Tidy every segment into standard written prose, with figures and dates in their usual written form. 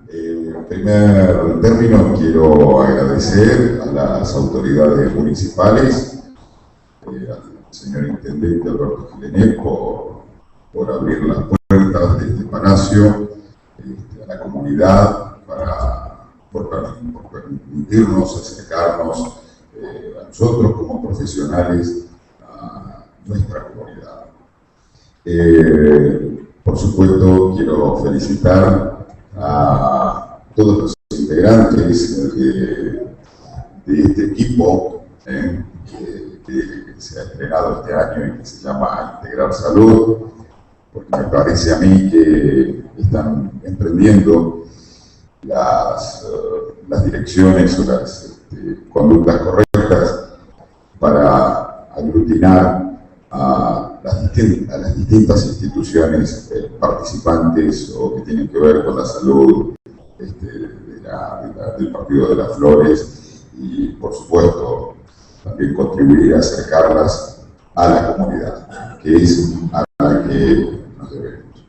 En primer término, quiero agradecer a las autoridades municipales, al señor Intendente Alberto Gilenet por abrir las puertas de este palacio a la comunidad, por permitirnos acercarnos a nosotros como profesionales a nuestra comunidad. Por supuesto, quiero felicitar a todos los integrantes de este equipo que se ha estrenado este año y que se llama Integrar Salud, porque me parece a mí que están emprendiendo las direcciones o las conductas correctas para aglutinar a las distintas instituciones participantes o que tienen que ver con la salud del Partido de las Flores y, por supuesto, también contribuir a acercarlas a la comunidad, que es a la que nos debemos.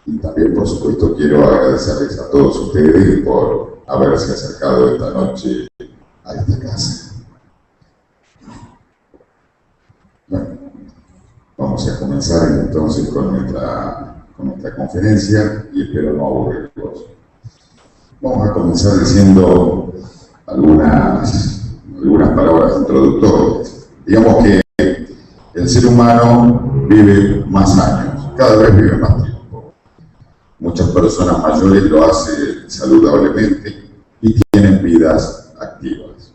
Y también, por supuesto, quiero agradecerles a todos ustedes por haberse acercado esta noche a esta casa. Bueno, vamos a comenzar entonces con nuestra conferencia y espero no aburrirlos. Vamos a comenzar diciendo algunas palabras introductorias. Digamos que el ser humano vive más años, cada vez vive más tiempo. Muchas personas mayores lo hacen saludablemente y tienen vidas activas.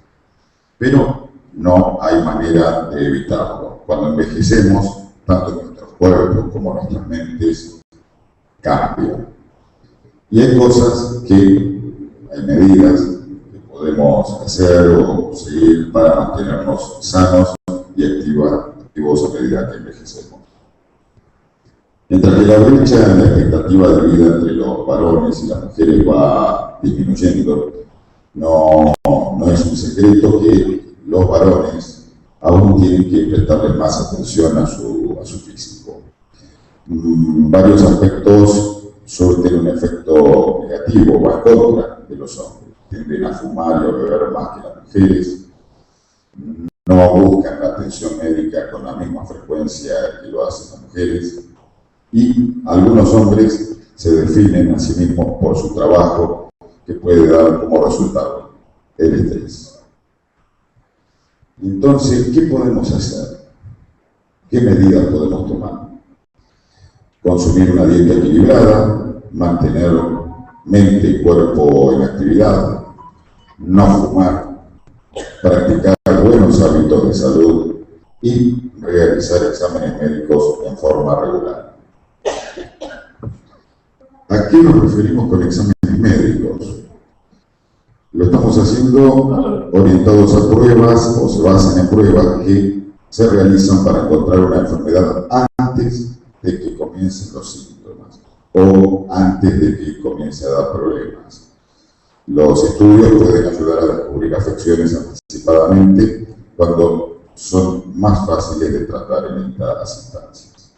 Pero no hay manera de evitarlo. Cuando envejecemos, tanto nuestros cuerpos como nuestras mentes cambian. Y hay cosas hay medidas que podemos hacer o seguir para mantenernos sanos y activos a medida que envejecemos. Mientras que la brecha en la expectativa de vida entre los varones y las mujeres va disminuyendo, no es un secreto que los varones aún tienen que prestarle más atención a su físico. Varios aspectos surten un efecto negativo o en contra de los hombres. Tienden a fumar y a beber más que las mujeres. No buscan la atención médica con la misma frecuencia que lo hacen las mujeres. Y algunos hombres se definen a sí mismos por su trabajo, que puede dar como resultado el estrés. Entonces, ¿qué podemos hacer? ¿Qué medidas podemos tomar? Consumir una dieta equilibrada, mantener mente y cuerpo en actividad, no fumar, practicar buenos hábitos de salud y realizar exámenes médicos en forma regular. ¿A qué nos referimos con exámenes médicos? Lo estamos haciendo orientados a pruebas o se basan en pruebas que se realizan para encontrar una enfermedad antes de que comiencen los síntomas o antes de que comience a dar problemas. Los estudios pueden ayudar a descubrir afecciones anticipadamente cuando son más fáciles de tratar en estas instancias.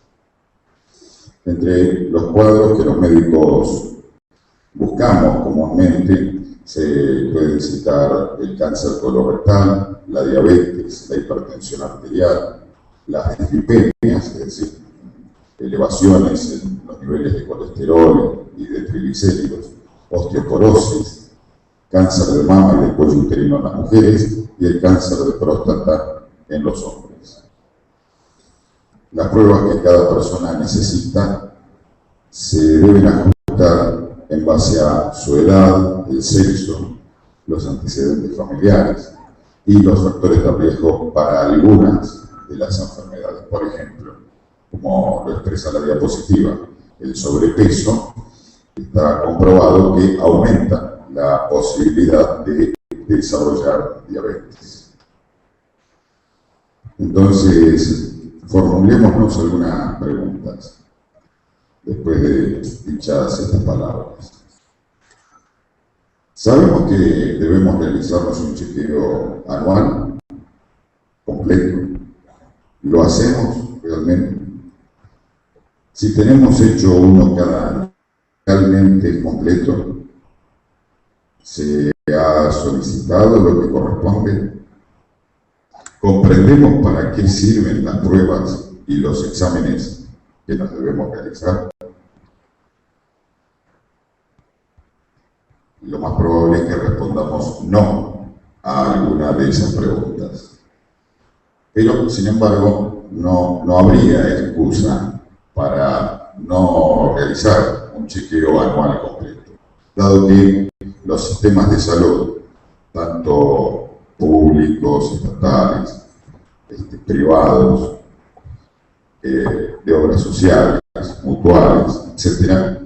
Entre los cuadros que los médicos buscamos comúnmente se pueden citar el cáncer colorectal, la diabetes, la hipertensión arterial, las dislipemias, es decir, elevaciones en los niveles de colesterol y de triglicéridos, osteoporosis, cáncer de mama y de cuello uterino en las mujeres y el cáncer de próstata en los hombres. Las pruebas que cada persona necesita se deben ajustar en base a su edad, el sexo, los antecedentes familiares y los factores de riesgo para algunas de las enfermedades. Por ejemplo, como lo expresa la diapositiva, el sobrepeso está comprobado que aumenta la posibilidad de desarrollar diabetes. Entonces, formulémonos algunas preguntas después de dichas estas palabras. Sabemos que debemos realizarnos un chequeo anual, completo. ¿Lo hacemos realmente? Si tenemos hecho uno cada medicalmente completo, se ha solicitado lo que corresponde, comprendemos para qué sirven las pruebas y los exámenes que nos debemos realizar. Lo más probable es que respondamos no a alguna de esas preguntas. Pero, sin embargo, no habría excusa para no realizar un chequeo anual completo, dado que los sistemas de salud, tanto públicos, estatales, privados, de obras sociales, mutuales, etc.,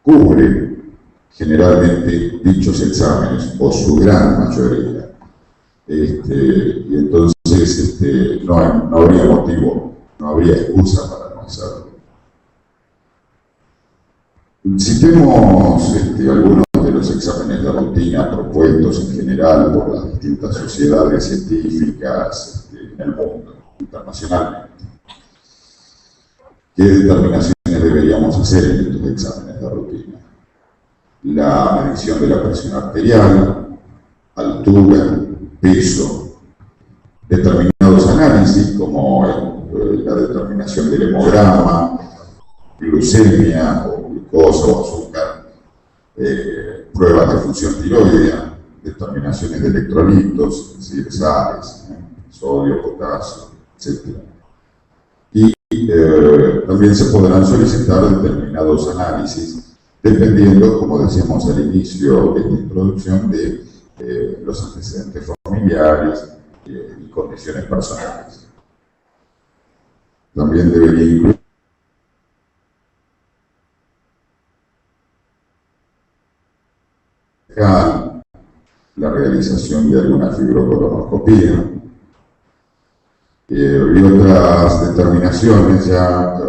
cubren generalmente dichos exámenes, o su gran mayoría. Y entonces no habría motivo, no habría excusa para no hacerlo. Citemos algunos de los exámenes de rutina propuestos en general por las distintas sociedades científicas en el mundo, internacionalmente. ¿Qué determinaciones deberíamos hacer en estos exámenes de rutina? La medición de la presión arterial, altura, peso, determinados análisis como la determinación del hemograma, glucemia o glucosa o azúcar, pruebas de función tiroidea, determinaciones de electrolitos, es decir, sales, sodio, potasio, etc. Y también se podrán solicitar determinados análisis dependiendo, como decíamos al inicio de esta introducción, de los antecedentes familiares y condiciones personales. También debería incluir la realización de alguna fibrocolonoscopía y otras determinaciones ya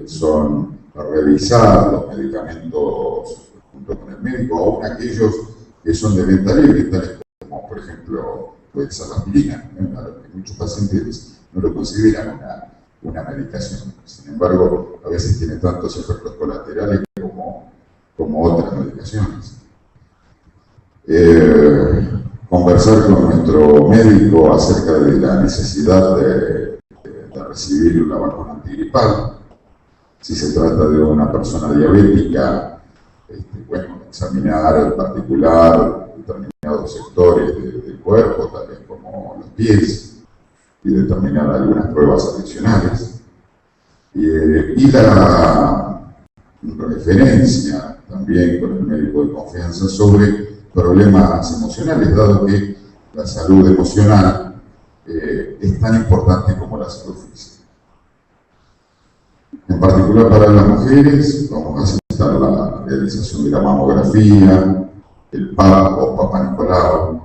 son revisar los medicamentos junto con el médico, aún aquellos que son de venta libre, tales como por ejemplo puede ser la aspirina, muchos pacientes no lo consideran una medicación, sin embargo a veces tiene tantos efectos colaterales como otras medicaciones. Conversar con nuestro médico acerca de la necesidad de recibir una vacuna antigripal. Si se trata de una persona diabética, examinar en particular determinados sectores del cuerpo, tal vez como los pies, y determinar algunas pruebas adicionales. Y la referencia también con el médico de confianza sobre problemas emocionales, dado que la salud emocional es tan importante como la salud física. En particular para las mujeres, vamos a citar la realización de la mamografía, el PAP o Papá Nicolau,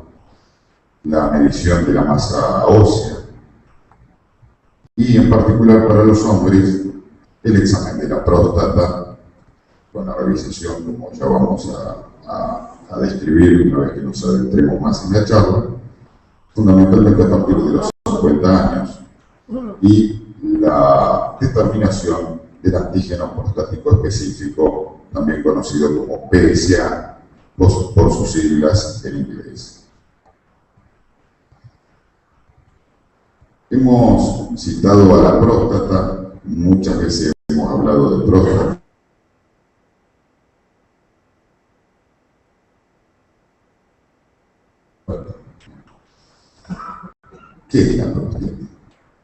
la medición de la masa ósea, y en particular para los hombres, el examen de la próstata, con la revisación, como ya vamos a describir una vez que nos adentremos más en la charla, fundamentalmente a partir de los 50 años, y la determinación del antígeno prostático específico, también conocido como PSA, por sus siglas en inglés. Hemos citado a la próstata, muchas veces hemos hablado de próstata. ¿Qué es la próstata?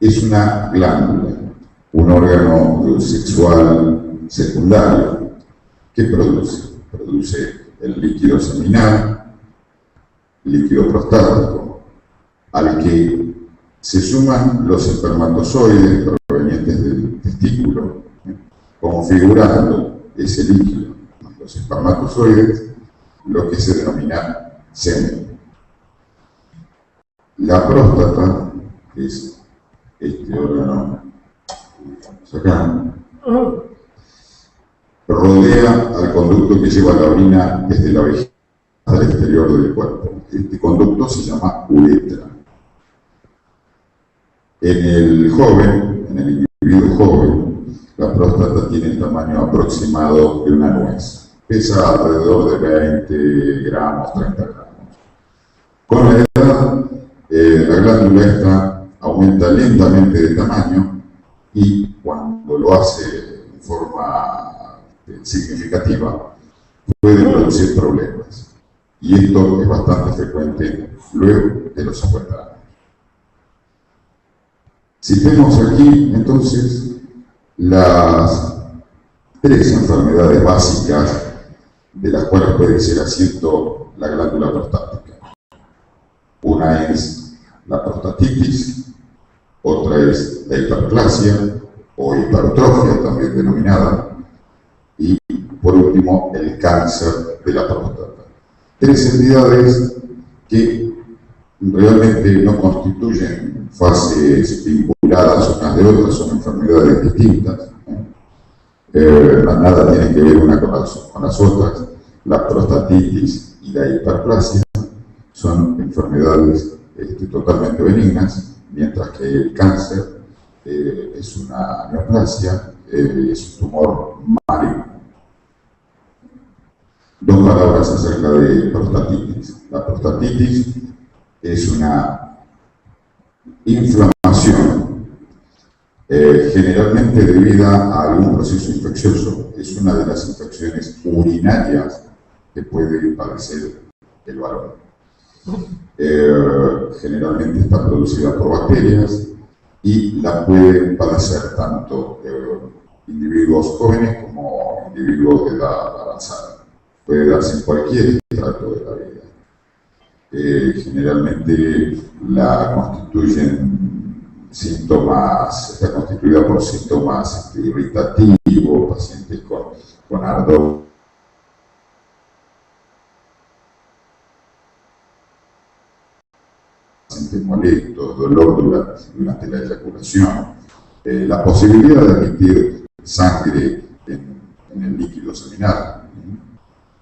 Es una glándula, un órgano sexual secundario que produce el líquido seminal, líquido prostático, al que se suman los espermatozoides provenientes del testículo, configurando ese líquido, los espermatozoides, lo que se denomina semen. La próstata, que es este órgano acá, rodea al conducto que lleva la orina desde la vejiga al exterior del cuerpo. Este conducto se llama uretra. En el individuo joven, La próstata tiene el tamaño aproximado de una nuez. Pesa alrededor de 20 gramos, 30 gramos. Con la edad, la glándula esta aumenta lentamente de tamaño y cuando lo hace de forma significativa, puede producir problemas. Y esto es bastante frecuente luego de los 50 años. Citemos aquí, entonces, las 3 enfermedades básicas de las cuales puede ser asiento la glándula prostática. Una es la prostatitis, otra es la hiperplasia o hipertrofia también denominada, y por último el cáncer de la próstata. 3 entidades que realmente no constituyen fases vinculadas unas de otras, son enfermedades distintas. Nada tiene que ver una con las otras. La prostatitis y la hiperplasia son enfermedades totalmente benignas, mientras que el cáncer es una neoplasia, es un tumor maligno. 2 palabras acerca de prostatitis. La prostatitis es una inflamación generalmente debida a algún proceso infeccioso. Es una de las infecciones urinarias que puede padecer el varón. Generalmente está producida por bacterias y la pueden padecer tanto individuos jóvenes como individuos de edad avanzada. Puede darse en cualquier estrato de la vida. Generalmente la constituyen síntomas, está constituida por síntomas irritativos, pacientes con ardor, pacientes molestos, dolor durante la eyaculación, la posibilidad de emitir sangre en el líquido seminal.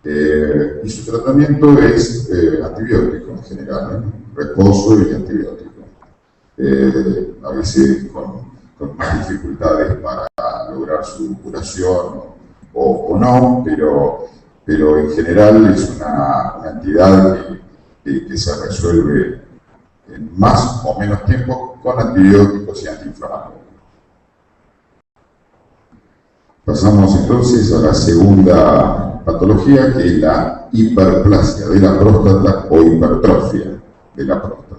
Y su tratamiento es antibiótico en general, reposo y antibiótico. A veces con más dificultades para lograr su curación o no, pero en general es una entidad que se resuelve en más o menos tiempo con antibióticos y antiinflamatorios. Pasamos entonces a la segunda patología, que es la hiperplasia de la próstata o hipertrofia de la próstata.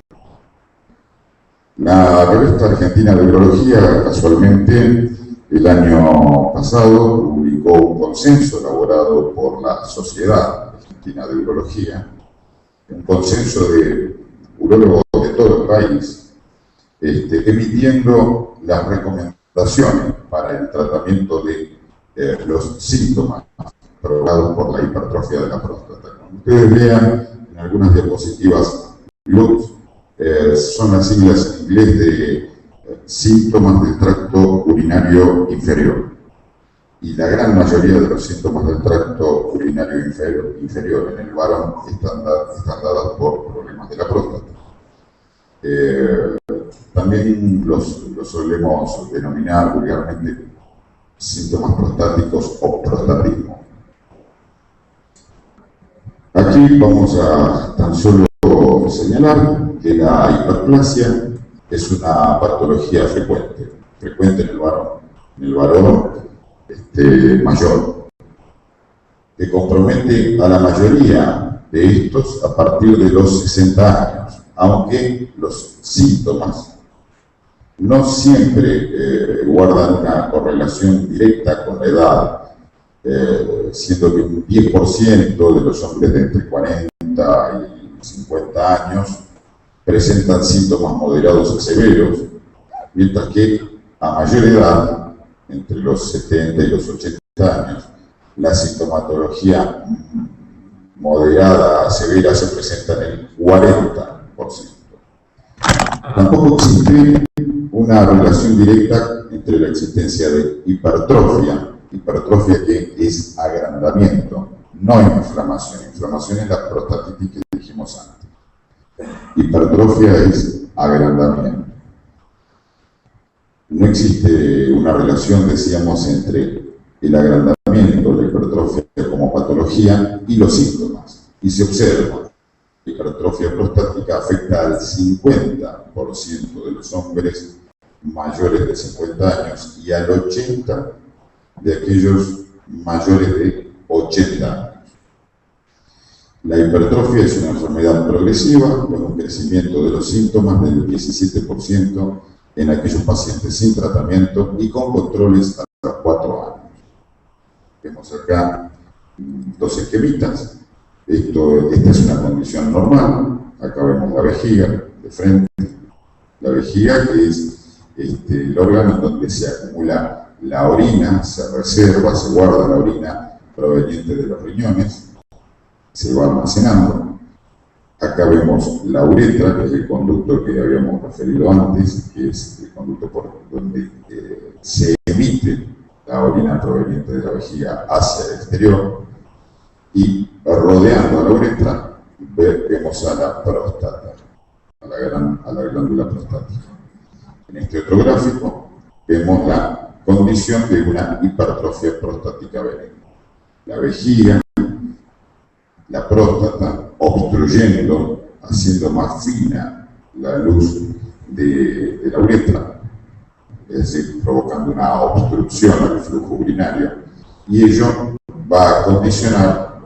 La revista argentina de urología, casualmente, el año pasado publicó un consenso elaborado por la Sociedad Argentina de Urología, un consenso de urólogos de todo el país, emitiendo las recomendaciones para el tratamiento de los síntomas provocados por la hipertrofia de la próstata. Como ustedes vean en algunas diapositivas, LUTS son las siglas en inglés de síntomas del tracto urinario inferior. Y la gran mayoría de los síntomas del tracto urinario inferior en el varón están dadas por problemas de la próstata. También los solemos denominar vulgarmente síntomas prostáticos o prostatismo. Aquí vamos a tan solo señalar que la hiperplasia es una patología frecuente en el varón mayor, que compromete a la mayoría de estos a partir de los 60 años, aunque los síntomas no siempre guardan una correlación directa con la edad, siendo que un 10% de los hombres de entre 40 y 50 años presentan síntomas moderados a severos, mientras que a mayor edad, entre los 70 y los 80 años, la sintomatología moderada a severa se presenta en el 40%. Tampoco existe una relación directa entre la existencia de hipertrofia que es agrandamiento, no inflamación. Inflamación es la prostatitis que dijimos antes. Hipertrofia es agrandamiento. No existe una relación, decíamos, entre el agrandamiento, la hipertrofia como patología y los síntomas. Y se observa que la hipertrofia prostática afecta al 50% de los hombres mayores de 50 años y al 80% de aquellos mayores de 80 años. La hipertrofia es una enfermedad progresiva con un crecimiento de los síntomas del 17% en aquellos pacientes sin tratamiento y con controles hasta 4 años. Vemos acá dos esquemitas. Esta es una condición normal. Acá vemos la vejiga de frente. La vejiga, que es el órgano en donde se acumula la orina, se reserva, se guarda la orina proveniente de los riñones, se va almacenando. Acá vemos la uretra, que es el conducto que habíamos referido antes, que es el conducto por donde se emite la orina proveniente de la vejiga hacia el exterior. Y rodeando a la uretra vemos a la próstata, a la glándula prostática. En este otro gráfico vemos la condición de una hipertrofia prostática benigna. La vejiga, la próstata, obstruyendo, haciendo más fina la luz de la uretra, es decir, provocando una obstrucción al flujo urinario, y ello va a condicionar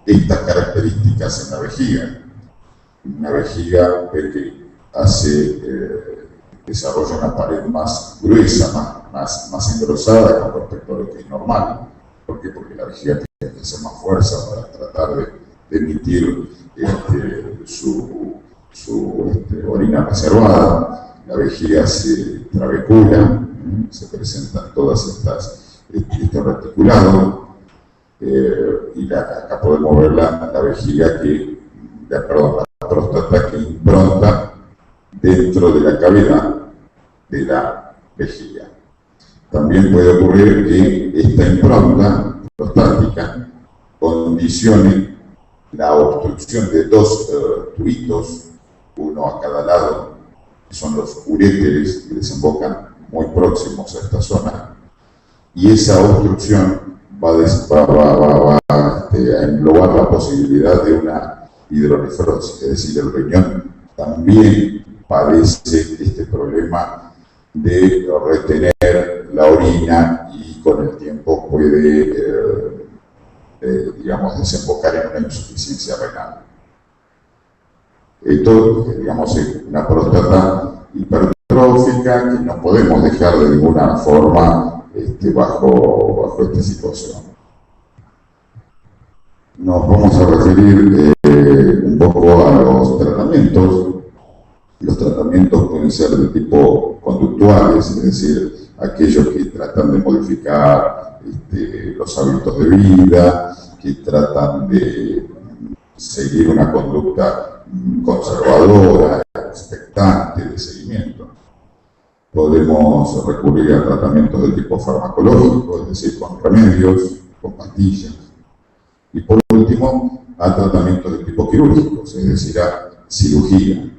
estas características en la vejiga. Una vejiga que desarrolla una pared más gruesa, más engrosada con respecto a lo que es normal. ¿Por qué? Porque la vejiga tiene que hacer más fuerza para tratar de emitir su orina reservada. La vejiga se trabecula, se presentan todas estos reticulados, y acá podemos ver la vejiga la próstata que impronta dentro de la cavidad de la vejiga. También puede ocurrir que esta impronta prostática condicione la obstrucción de dos tubitos, uno a cada lado, que son los uréteres que desembocan muy próximos a esta zona, y esa obstrucción va a englobar la posibilidad de una hidronefrosis, es decir, el riñón también padece este problema de retener la orina y con el tiempo puede, desembocar en una insuficiencia renal. Esto, es una próstata hipertrófica que no podemos dejar de ninguna forma bajo esta situación. Nos vamos a referir un poco a los tratamientos. Los tratamientos pueden ser de tipo conductuales, es decir, aquellos que tratan de modificar los hábitos de vida, que tratan de seguir una conducta conservadora, expectante, de seguimiento. Podemos recurrir a tratamientos de tipo farmacológico, es decir, con remedios, con pastillas. Y por último, a tratamientos de tipo quirúrgicos, es decir, a cirugía.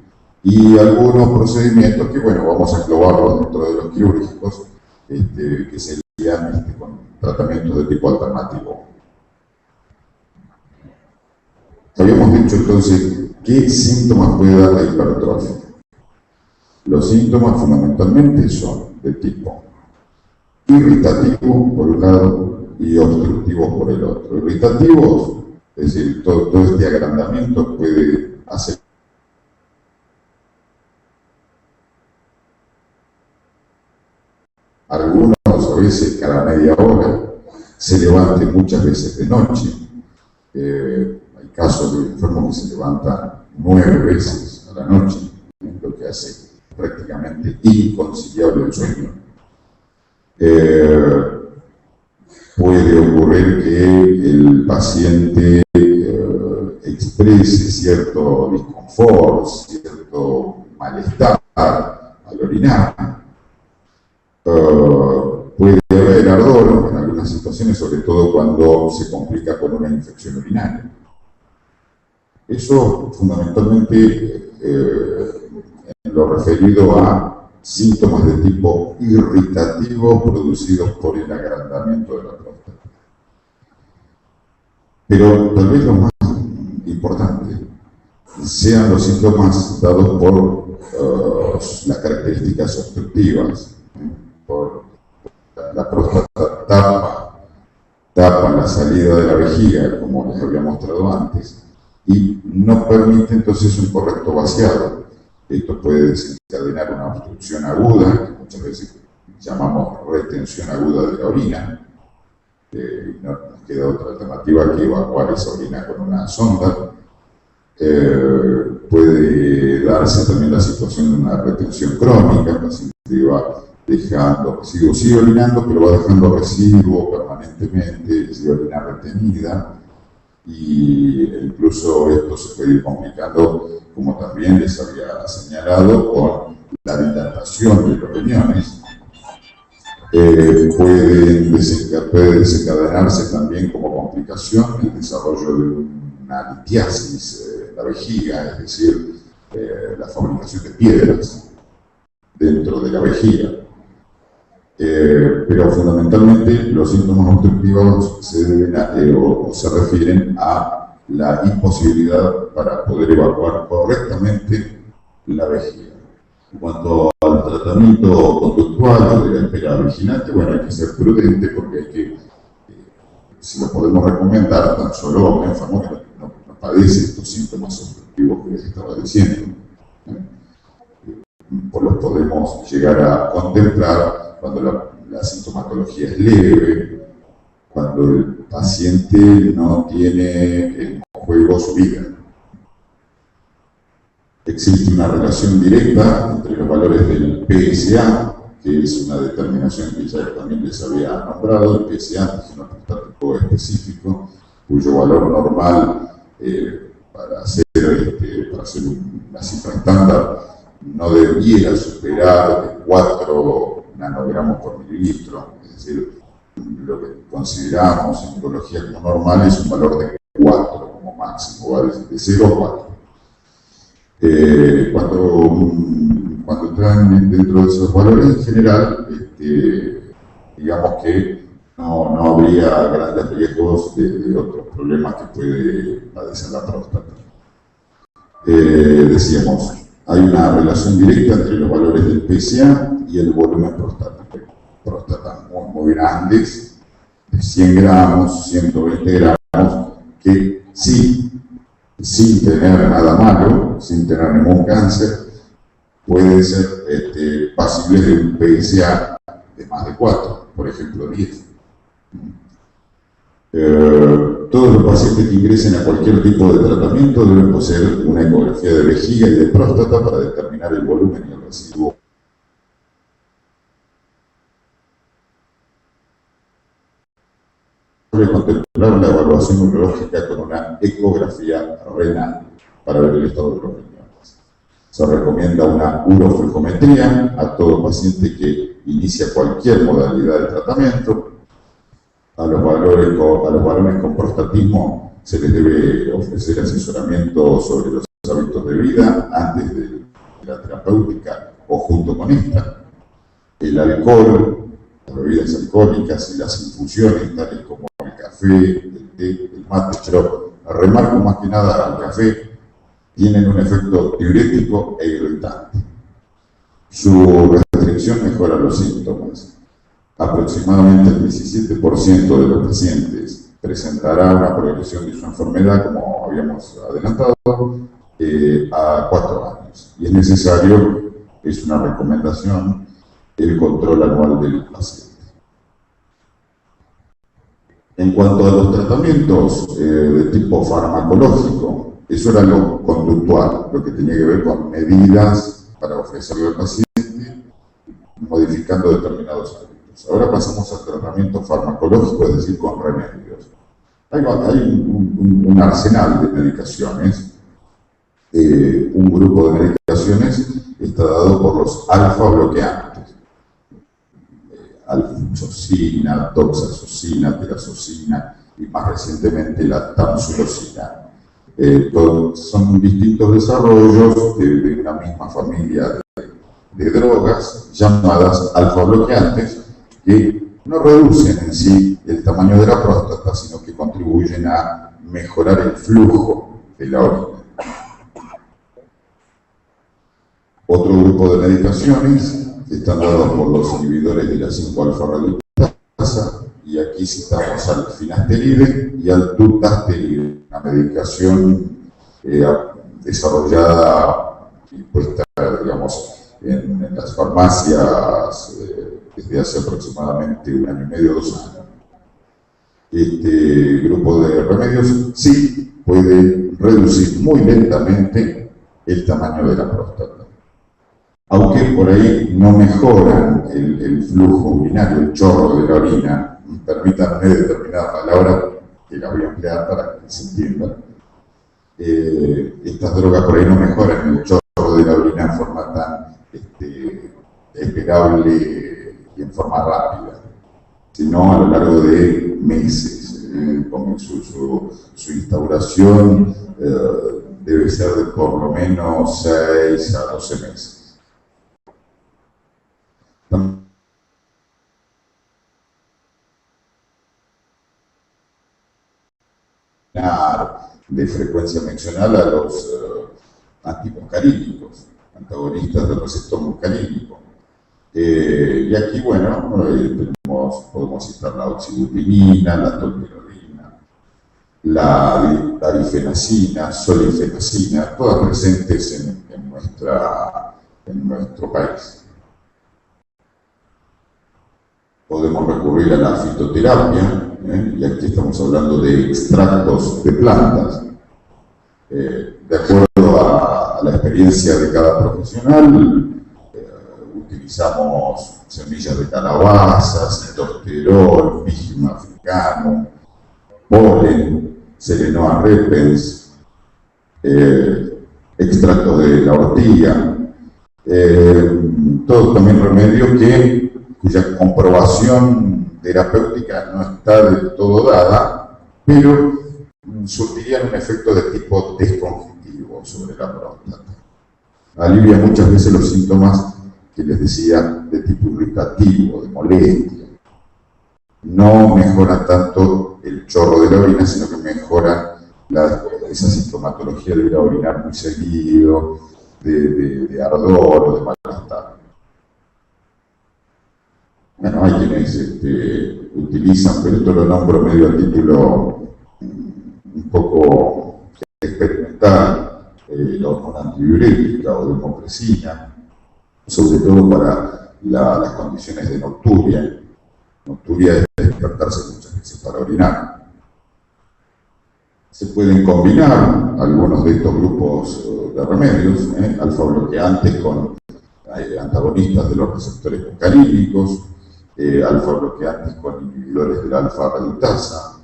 Y algunos procedimientos que, vamos a englobarlos dentro de los quirúrgicos, que serían con tratamientos de tipo alternativo. Habíamos dicho entonces, ¿qué síntomas puede dar la hipertrofia? Los síntomas fundamentalmente son de tipo irritativo por un lado y obstructivos por el otro. Irritativos, es decir, todo este agrandamiento puede hacer algunos a veces cada media hora, se levante muchas veces de noche. Hay casos de enfermos que se levantan 9 veces a la noche, lo que hace prácticamente inconciliable el sueño. Puede ocurrir que el paciente exprese cierto disconfort, cierto malestar al orinar. Puede haber ardor en algunas situaciones, sobre todo cuando se complica con una infección urinaria. Eso fundamentalmente en lo referido a síntomas de tipo irritativo producidos por el agrandamiento de la próstata. Pero tal vez lo más importante sean los síntomas dados por las características obstructivas, por la próstata tapa la salida de la vejiga, como les había mostrado antes, y no permite entonces un correcto vaciado. Esto puede desencadenar una obstrucción aguda, que muchas veces llamamos retención aguda de la orina. No nos queda otra alternativa que evacuar esa orina con una sonda. Puede darse también la situación de una retención crónica, el paciente va dejando residuos, sigue orinando, pero va dejando residuos permanentemente, sigue orina retenida, y incluso esto se puede ir complicando, como también les había señalado, con la dilatación de los riñones. Puede desencadenarse también como complicación el desarrollo de una litiasis en la vejiga, es decir, la fabricación de piedras dentro de la vejiga. Pero fundamentalmente los síntomas obstructivos se deben o se refieren a la imposibilidad para poder evacuar correctamente la vejiga. En cuanto al tratamiento conductual de la espera vigilante, bueno, hay que ser prudente porque hay que, si lo podemos recomendar, tan solo a un enfermo que no padece estos síntomas obstructivos que les estaba diciendo. Pues los podemos llegar a contemplar cuando la sintomatología es leve, cuando el paciente no tiene en juego su vida. Existe una relación directa entre los valores del PSA, que es una determinación que ya también les había nombrado, el PSA, antígeno prostático específico, cuyo valor normal para hacer una cifra estándar no debiera superar de 4 nanogramos por mililitro, es decir, lo que consideramos en oncología como normal es un valor de 4 como máximo, ¿vale? De 0 a 4. Cuando entran dentro de esos valores en general, digamos que no habría grandes riesgos de otros problemas que puede padecer la próstata. Decíamos, hay una relación directa entre los valores del PSA y el volumen prostático. Próstatas muy grandes, de 100 gramos, 120 gramos, que sin tener nada malo, sin tener ningún cáncer, puede ser pasible de un PSA de más de 4, por ejemplo 10. Todos los pacientes que ingresen a cualquier tipo de tratamiento deben poseer una ecografía de vejiga y de próstata para determinar el volumen y el residuo. Contemplar la evaluación urológica con una ecografía renal para ver el estado de los riñones. Se recomienda una uroflejometría a todo paciente que inicia cualquier modalidad de tratamiento. A los varones con prostatismo se les debe ofrecer asesoramiento sobre los hábitos de vida antes de la terapéutica o junto con esta. El alcohol, las bebidas alcohólicas y las infusiones tales como el café, el té, el mate, pero remarco más que nada al café, tienen un efecto diurético e irritante. Su restricción mejora los síntomas. Aproximadamente el 17% de los pacientes presentará una progresión de su enfermedad, como habíamos adelantado, a 4 años. Y es necesario, es una recomendación, el control anual del paciente. En cuanto a los tratamientos de tipo farmacológico, eso era lo conductual, lo que tenía que ver con medidas para ofrecerle al paciente, modificando determinados hábitos. Ahora pasamos al tratamiento farmacológico, es decir, con remedios. Hay un arsenal de medicaciones. Un grupo de medicaciones está dado por los alfa bloqueantes. Alfuzoxina, toxazosina, terazosina y más recientemente la tamsulosina. Son distintos desarrollos de una misma familia de drogas llamadas alfa-bloqueantes que no reducen en sí el tamaño de la próstata, sino que contribuyen a mejorar el flujo de la orina. Otro grupo de medicaciones están dados por los inhibidores de la 5-alfa-reductasa, y aquí citamos al finasteride y al dutasteride, una medicación desarrollada y puesta, digamos, en las farmacias desde hace aproximadamente 1 año y medio, 2 años. Este grupo de remedios sí puede reducir muy lentamente el tamaño de la próstata, aunque por ahí no mejoran el flujo urinario, el chorro de la orina. Permítanme determinada palabra que la voy a emplear para que se entienda. Estas drogas por ahí no mejoran el chorro de la orina en forma tan esperable y en forma rápida, sino a lo largo de meses. Con su instauración debe ser de por lo menos 6 a 12 meses. De frecuencia mencional a los antimuscarínicos, antagonistas del receptor muscarínico. Y aquí, bueno, podemos citar la oxibutynina, la tolterodina, la difenacina, solifenacina, todas presentes en nuestro país. Podemos recurrir a la fitoterapia, y aquí estamos hablando de extractos de plantas. De acuerdo a la experiencia de cada profesional, utilizamos semillas de calabaza, citosterol, pijima africano, polen, Selenoa repens, extractos de la ortiga, todos también remedios cuya comprobación terapéutica no está del todo dada, pero surtirían un efecto de tipo descongestivo sobre la próstata. Alivia muchas veces los síntomas que les decía de tipo irritativo, de molestia. No mejora tanto el chorro de la orina, sino que mejora esa sintomatología de ir a orinar muy seguido, de ardor o de malestar. Bueno, hay quienes utilizan, pero esto lo nombro medio a título un poco experimental, la hormona antidiurética o desmopresina, sobre todo para las condiciones de nocturia. Nocturia es despertarse muchas veces para orinar. Se pueden combinar algunos de estos grupos de remedios, alfa-bloqueantes con antagonistas de los receptores muscarínicos, alfa-bloqueantes con inhibidores de la alfa-reductasa.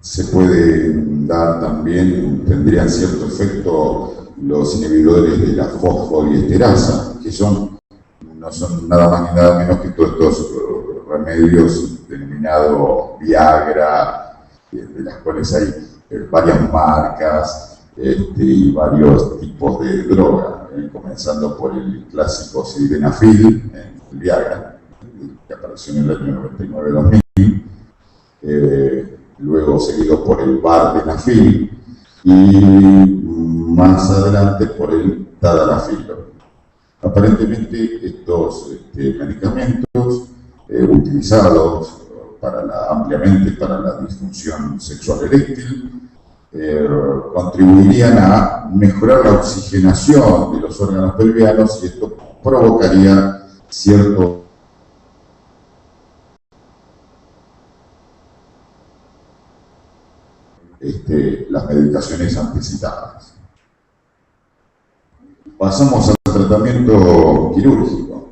Se puede dar también, tendrían cierto efecto los inhibidores de la fosfodiesterasa, que no son nada más ni nada menos que todos estos remedios denominados Viagra, de las cuales hay varias marcas y varios tipos de droga, comenzando por el clásico sildenafil, el Viagra, que apareció en el año 99-2000, luego seguido por el vardenafil y más adelante por el tadalafilo. Aparentemente estos medicamentos utilizados ampliamente para la disfunción sexual eréctil contribuirían a mejorar la oxigenación de los órganos pelvianos, y esto provocaría cierto las medicaciones antecitadas. Pasamos al tratamiento quirúrgico,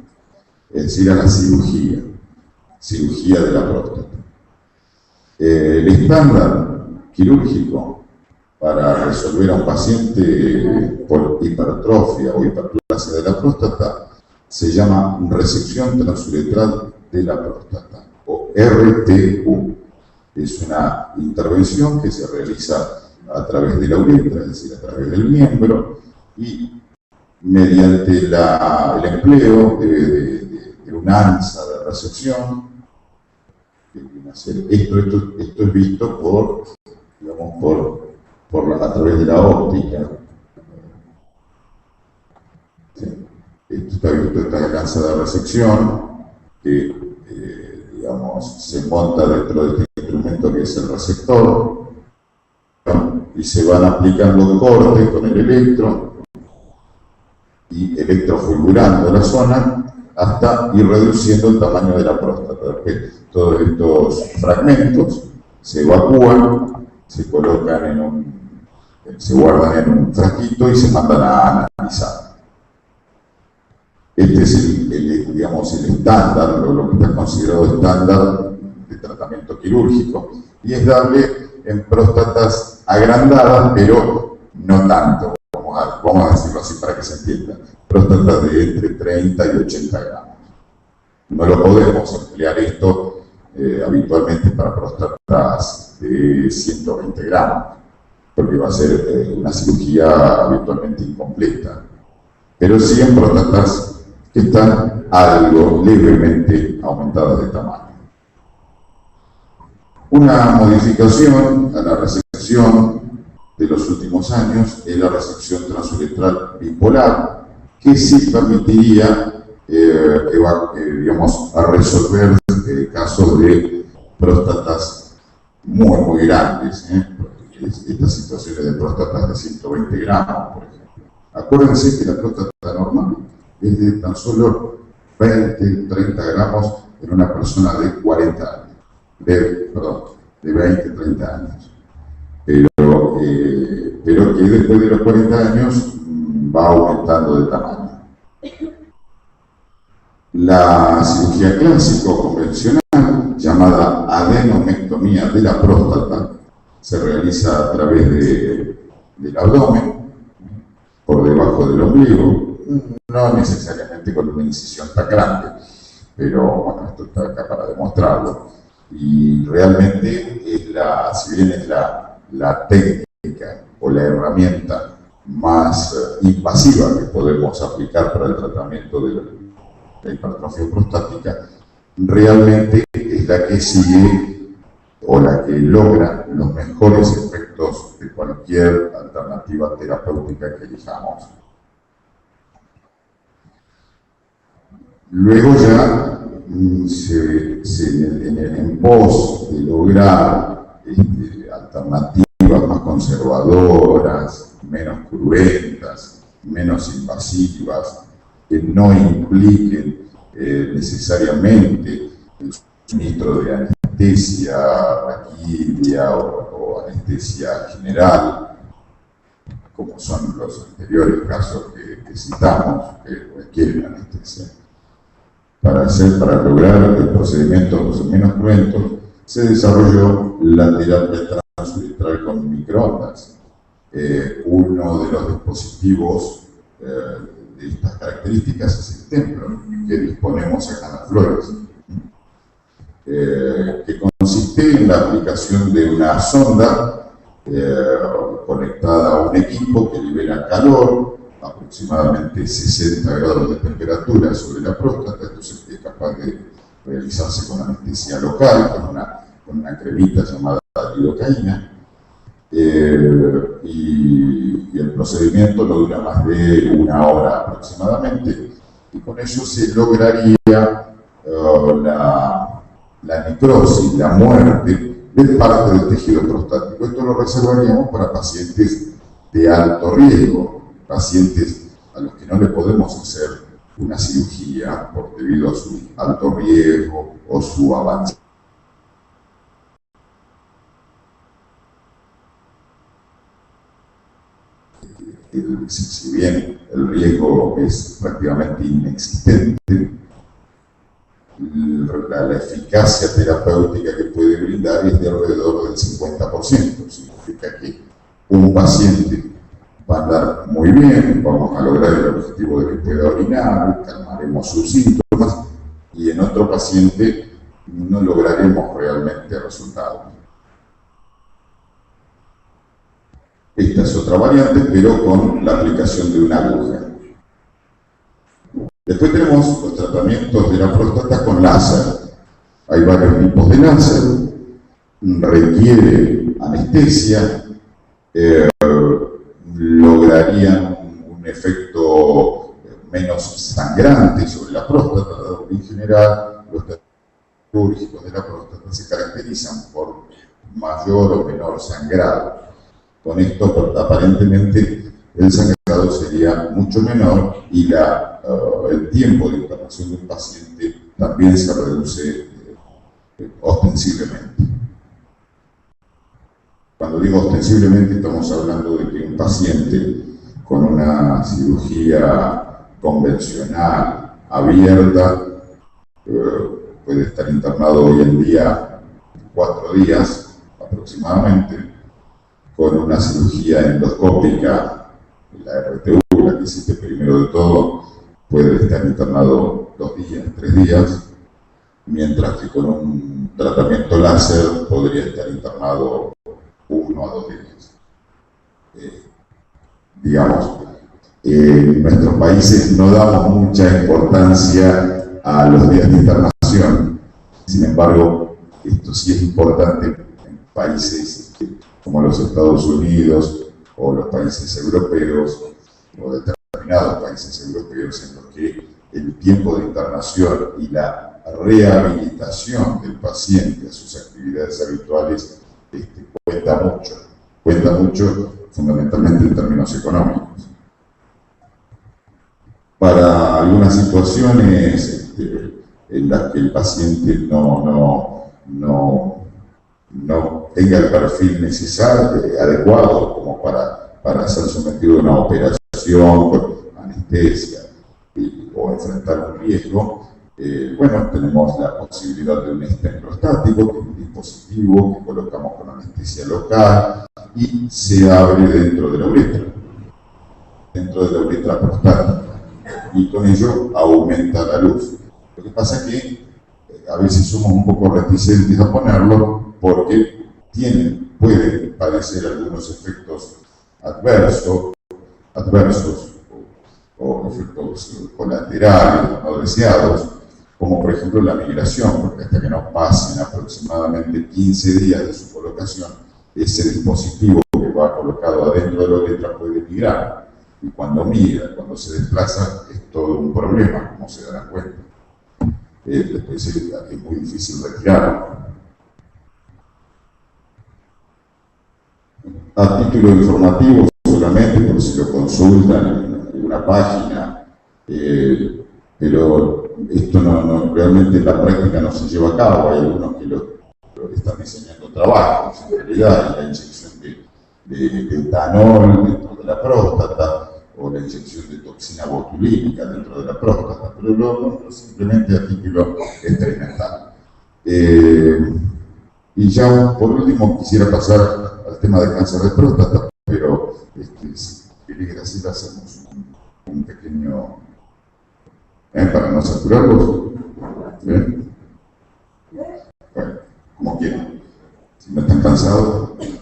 es decir, a la cirugía de la próstata. El estándar quirúrgico para resolver a un paciente por hipertrofia o hiperplasia de la próstata se llama resección transuretral de la próstata, o RTU. Es una intervención que se realiza a través de la uretra, es decir, a través del miembro, y mediante el empleo de una ansa de resección. Esto es visto por, digamos, a través de la óptica. ¿Sí? Esto está visto, esta ansa de resección, que digamos, se monta dentro de este instrumento que es el receptor, y se van aplicando cortes con el electro y electrofulgurando la zona hasta ir reduciendo el tamaño de la próstata. Todos estos fragmentos se evacúan, se colocan se guardan en un frasquito y se mandan a analizar. Este es digamos, el estándar, lo que está considerado estándar de tratamiento quirúrgico, y es darle en próstatas agrandadas, pero no tanto, vamos a decirlo así para que se entienda, próstatas de entre 30 y 80 gramos. No lo podemos emplear esto habitualmente para próstatas de 120 gramos, porque va a ser una cirugía habitualmente incompleta, pero sí en próstatas que están algo levemente aumentadas de tamaño. Una modificación a la resección de los últimos años es la resección transuretral bipolar, que sí permitiría digamos, a resolver casos de próstatas muy grandes, estas situaciones de próstatas de 120 gramos, por ejemplo. Acuérdense que la próstata normal es de tan solo 20-30 gramos en una persona de 40 años, de 20-30 años, pero que después de los 40 años va aumentando de tamaño. La cirugía clásico convencional, llamada adenomectomía de la próstata, se realiza a través del abdomen, por debajo del ombligo, no necesariamente con una incisión tan grande, pero bueno, esto está acá para demostrarlo. Y realmente si bien es la técnica o la herramienta más invasiva que podemos aplicar para el tratamiento de la hipertrofia prostática, realmente es la que sigue o la que logra los mejores efectos de cualquier alternativa terapéutica que elijamos. Luego ya en pos de lograr alternativas más conservadoras, menos cruentas, menos invasivas, que no impliquen necesariamente el suministro de anestesia raquídea o anestesia general, como son los anteriores casos que citamos, que requieren anestesia. Para lograr el procedimiento menos cruentos, se desarrolló la terapia transuretral con microondas. Uno de los dispositivos de estas características es el Templo, que disponemos acá en Las Flores, que consiste en la aplicación de una sonda conectada a un equipo que libera calor, aproximadamente 60 grados de temperatura sobre la próstata. Esto es capaz de realizarse con anestesia local, con una cremita llamada lidocaína, y el procedimiento no dura más de 1 hora aproximadamente, y con ello se lograría la necrosis, la muerte de parte del tejido prostático. Esto lo reservaríamos para pacientes de alto riesgo, pacientes a los que no le podemos hacer una cirugía debido a su alto riesgo o su avance. Si bien el riesgo es prácticamente inexistente, la eficacia terapéutica que puede brindar es de alrededor del 50%. Significa que un paciente va a andar muy bien, vamos a lograr el objetivo de que pueda orinar, calmaremos sus síntomas, y en otro paciente no lograremos realmente resultados. otra variante, pero con la aplicación de una aguja. Después tenemos los tratamientos de la próstata con láser. Hay varios tipos de láser, requiere anestesia, lograrían un efecto menos sangrante sobre la próstata, dado que en general los tratamientos quirúrgicos de la próstata se caracterizan por mayor o menor sangrado. Con esto, aparentemente, el sangrado sería mucho menor y el tiempo de internación del paciente también se reduce ostensiblemente. Cuando digo ostensiblemente, estamos hablando de que un paciente con una cirugía convencional, abierta, puede estar internado hoy en día 4 días aproximadamente, con una cirugía endoscópica, la RTU, la que hiciste primero de todo, puede estar internado 2 días, 3 días, mientras que con un tratamiento láser podría estar internado 1 a 2 días. En nuestros países no damos mucha importancia a los días de internación. Sin embargo, esto sí es importante en países como los Estados Unidos o los países europeos o determinados países europeos en los que el tiempo de internación y la rehabilitación del paciente a sus actividades habituales cuenta mucho fundamentalmente en términos económicos. Para algunas situaciones en las que el paciente no tenga el perfil necesario, adecuado, como para ser sometido a una operación con anestesia o enfrentar un riesgo, tenemos la posibilidad de un stent prostático, que es un dispositivo que colocamos con anestesia local y se abre dentro de la uretra prostática, y con ello aumenta la luz. Lo que pasa es que a veces somos un poco reticentes a ponerlo porque pueden padecer algunos efectos adversos o efectos colaterales no deseados, como por ejemplo la migración, porque hasta que no pasen aproximadamente 15 días de su colocación, ese dispositivo que va colocado adentro de la uretra puede migrar, y cuando migra, cuando se desplaza, es todo un problema, como se darán cuenta. Después es muy difícil retirarlo. A título informativo, solamente por si lo consultan en una página, pero esto realmente en la práctica no se lleva a cabo. Hay algunos que lo están diseñando trabajos, en realidad, la inyección de etanol dentro de la próstata, o la inyección de toxina botulínica dentro de la próstata, pero simplemente a título experimental. Y ya por último quisiera pasar al tema de cáncer de próstata, pero si queréis, Graciela, hacemos un pequeño para no saturarlos. Bueno, como quieran. Si no están cansados. Muy bien.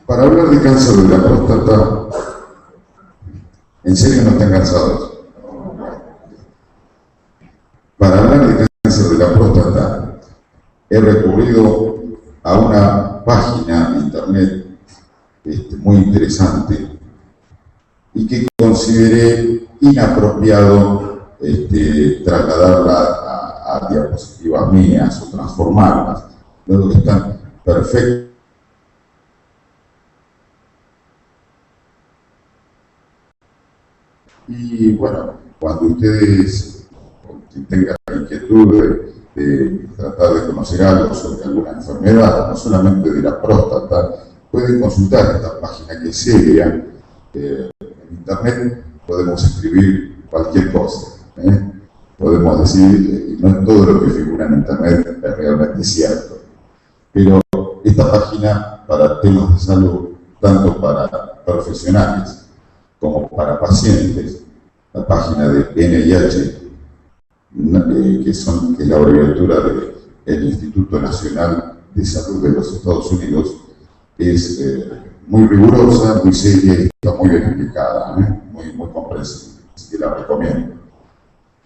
Para hablar de cáncer de la próstata, ¿en serio no están cansados? Para hablar de cáncer de la próstata, he recurrido a una página de internet muy interesante y que consideré inapropiado trasladarla a diapositivas mías o transformarlas, dado que están perfectas. Y bueno, cuando ustedes tengan la inquietud de tratar de conocer algo sobre alguna enfermedad, no solamente de la próstata, pueden consultar esta página que es seria. En internet podemos escribir cualquier cosa, podemos decir, no todo lo que figura en internet es realmente cierto, pero esta página para temas de salud tanto para profesionales como para pacientes. La página de NIH, que es la abreviatura del Instituto Nacional de Salud de los Estados Unidos, es muy rigurosa, muy seria y está muy bien explicada, muy comprensible, así que la recomiendo.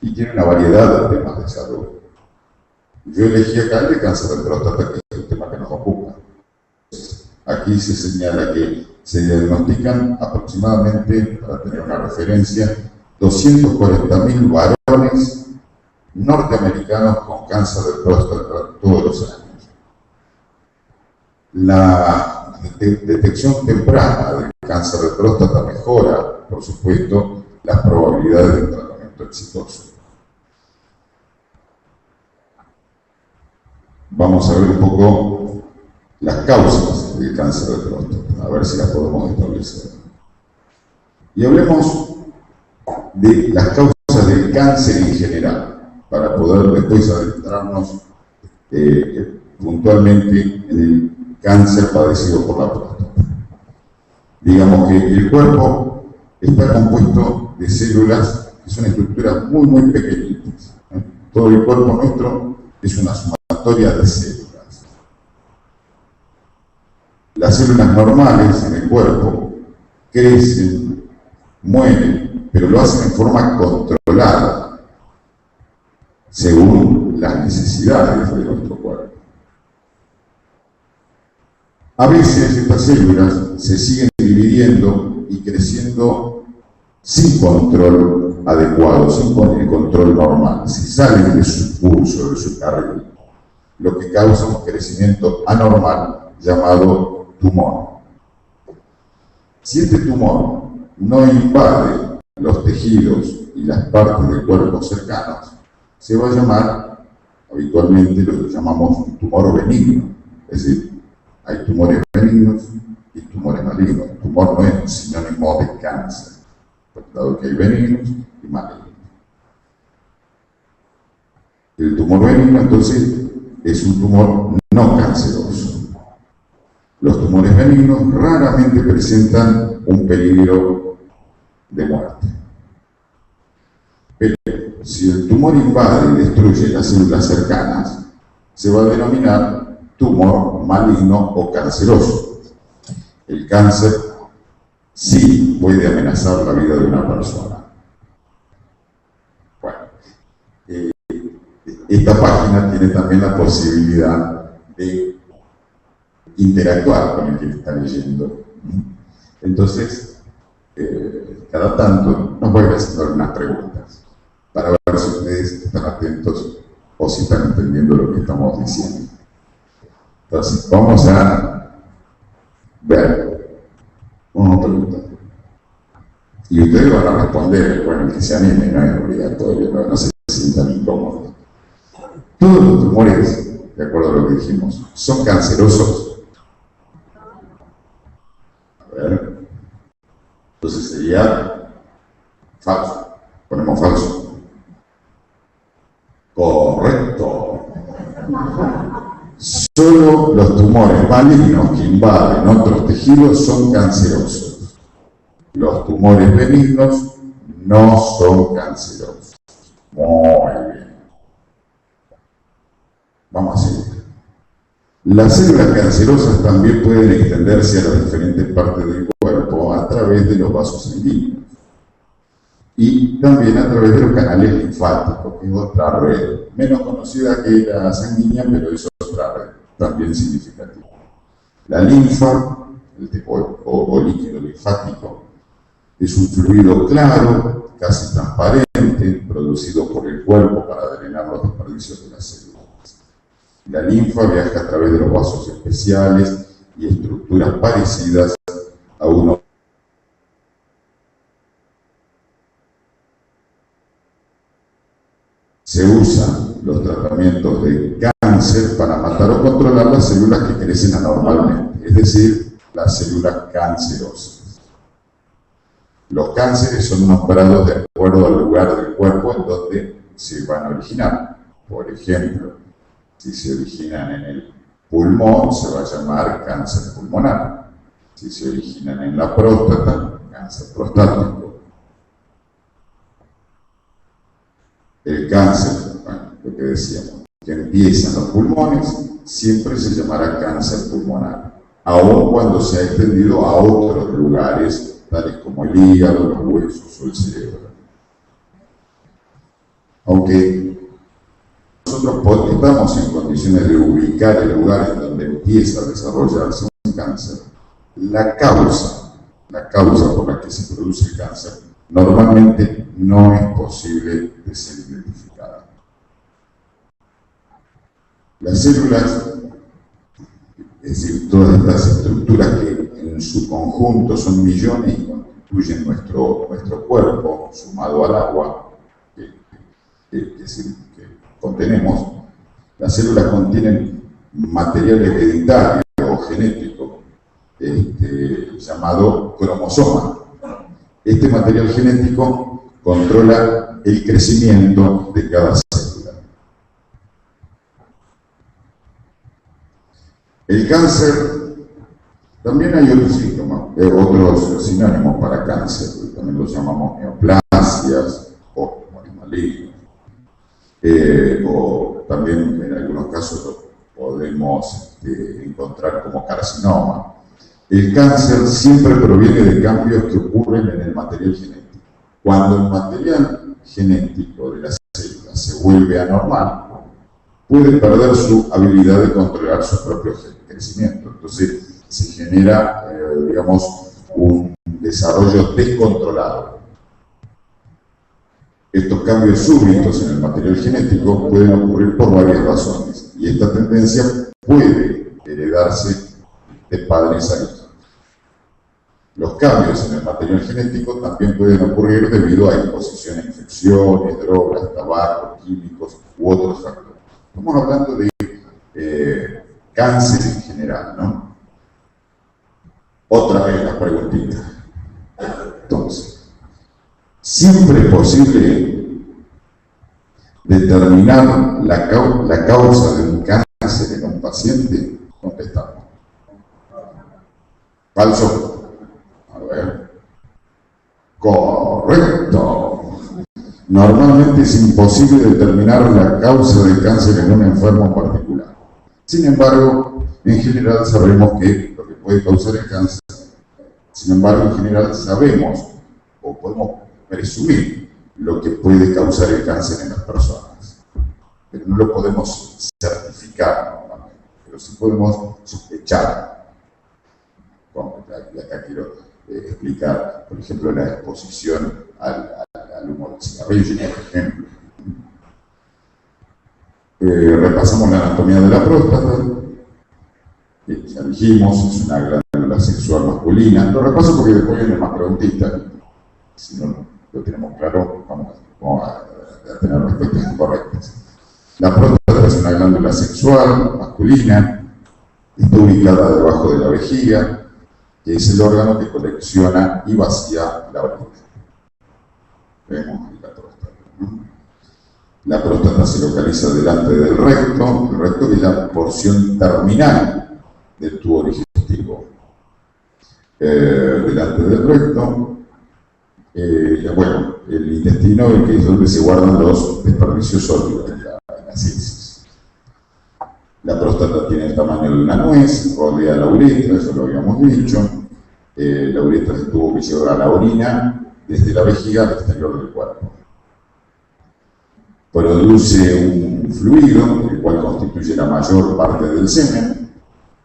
Y tiene una variedad de temas de salud. Yo elegí acá el de cáncer de próstata, que es el tema que nos ocupa. Aquí se señala que se diagnostican aproximadamente, para tener una referencia, 240.000 varones norteamericanos con cáncer de próstata todos los años. La detección temprana del cáncer de próstata mejora, por supuesto, las probabilidades de tratamiento exitoso. Vamos a ver un poco las causas del cáncer de próstata, a ver si las podemos establecer. Y hablemos de las causas del cáncer en general, para poder después adentrarnos puntualmente en el cáncer padecido por la próstata. Digamos que el cuerpo está compuesto de células que son estructuras muy pequeñitas. Todo el cuerpo nuestro es una sumatoria de células. Las células normales en el cuerpo crecen, mueren, pero lo hacen en forma controlada, según las necesidades de nuestro cuerpo. A veces estas células se siguen dividiendo y creciendo sin control adecuado, sin el control normal. Si salen de su curso, de su carril, lo que causa un crecimiento anormal llamado tumor. Si este tumor no invade los tejidos y las partes del cuerpo cercanos, se va a llamar, habitualmente lo que llamamos un tumor benigno. Es decir, hay tumores benignos y tumores malignos. El tumor no es un sinónimo de cáncer, dado que hay benignos y malignos. El tumor benigno, entonces, es un tumor no canceroso. Los tumores benignos raramente presentan un peligro de muerte. Pero si el tumor invade y destruye las células cercanas, se va a denominar tumor maligno o canceroso. El cáncer sí puede amenazar la vida de una persona. Bueno, esta página tiene también la posibilidad de interactuar con el que está leyendo. Entonces, cada tanto nos voy haciendo algunas preguntas para ver si ustedes están atentos o si están entendiendo lo que estamos diciendo. Entonces, vamos a ver una pregunta. Y ustedes van a responder, bueno, el que se anime, no es obligatorio, no se sientan incómodos. Todos los tumores, de acuerdo a lo que dijimos, son cancerosos. A ver. Entonces sería falso. Ponemos falso. Correcto. Solo los tumores malignos que invaden otros tejidos son cancerosos. Los tumores benignos no son cancerosos. Muy bien. Vamos a seguir. Las células cancerosas también pueden extenderse a las diferentes partes del cuerpo a través de los vasos sanguíneos y también a través de los canales linfáticos, que es otra red, menos conocida que la sanguínea, pero es otra red, también significativa. La linfa, el tipo o líquido linfático, es un fluido claro, casi transparente, producido por el cuerpo para drenar los desperdicios de las células. La linfa viaja a través de los vasos especiales y estructuras parecidas a uno. Se usan los tratamientos de cáncer para matar o controlar las células que crecen anormalmente, es decir, las células cancerosas. Los cánceres son nombrados de acuerdo al lugar del cuerpo en donde se van a originar. Por ejemplo, si se originan en el pulmón, se va a llamar cáncer pulmonar. si se originan en la próstata, cáncer prostático. El cáncer, bueno, lo que decíamos, que empieza en los pulmones, siempre se llamará cáncer pulmonar, aun cuando se ha extendido a otros lugares, tales como el hígado, los huesos o el cerebro. Aunque nosotros estamos en condiciones de ubicar el lugar en donde empieza a desarrollarse un cáncer, la causa por la que se produce el cáncer normalmente no es posible de ser identificada. Las células, es decir, todas estas estructuras que en su conjunto son millones y constituyen nuestro cuerpo, sumado al agua, que contenemos, las células contienen material hereditario o genético llamado cromosoma. Este material genético controla el crecimiento de cada célula. El cáncer, también hay otros síntomas, otros sinónimos para cáncer, también los llamamos neoplasias o tumores malignos. O también en algunos casos lo podemos encontrar como carcinoma. El cáncer siempre proviene de cambios que ocurren en el material genético. Cuando el material genético de las células se vuelve anormal, puede perder su habilidad de controlar su propio crecimiento. Entonces se genera, digamos, un desarrollo descontrolado. Estos cambios súbitos en el material genético pueden ocurrir por varias razones, y esta tendencia puede heredarse de padres a hijos. Los cambios en el material genético también pueden ocurrir debido a exposición a infecciones, drogas, tabaco, químicos u otros factores. Estamos hablando de cáncer en general, ¿no? Otra vez la preguntita. Entonces, ¿siempre es posible determinar la causa de un cáncer en un paciente? Contestamos. ¿Falso? A ver. Correcto. Normalmente es imposible determinar la causa del cáncer en un enfermo en particular. Sin embargo, en general sabemos que lo que puede causar el cáncer, sin embargo, en general sabemos o podemos presumir lo que puede causar el cáncer en las personas, pero no lo podemos certificar normalmente, pero sí podemos sospechar. Bueno, acá quiero explicar, por ejemplo, la exposición al humo del cigarrillo, por ejemplo. Repasamos la anatomía de la próstata. Ya dijimos, es una glándula sexual masculina. Lo repaso porque después viene más preguntitas. Si no lo tenemos claro, vamos a tener respuestas correctas. La próstata es una glándula sexual masculina. Está ubicada debajo de la vejiga, que es el órgano que colecciona y vacía la orina. Vemos la próstata, ¿no? La próstata se localiza delante del recto. El recto es la porción terminal del tubo digestivo. Delante del recto, bueno, el intestino, que es donde se guardan los desperdicios sólidos en la heces. La próstata tiene el tamaño de una nuez, rodea la uretra, eso lo habíamos dicho. La uretra es el tubo que lleva la orina desde la vejiga al exterior del cuerpo. Produce un fluido, el cual constituye la mayor parte del semen.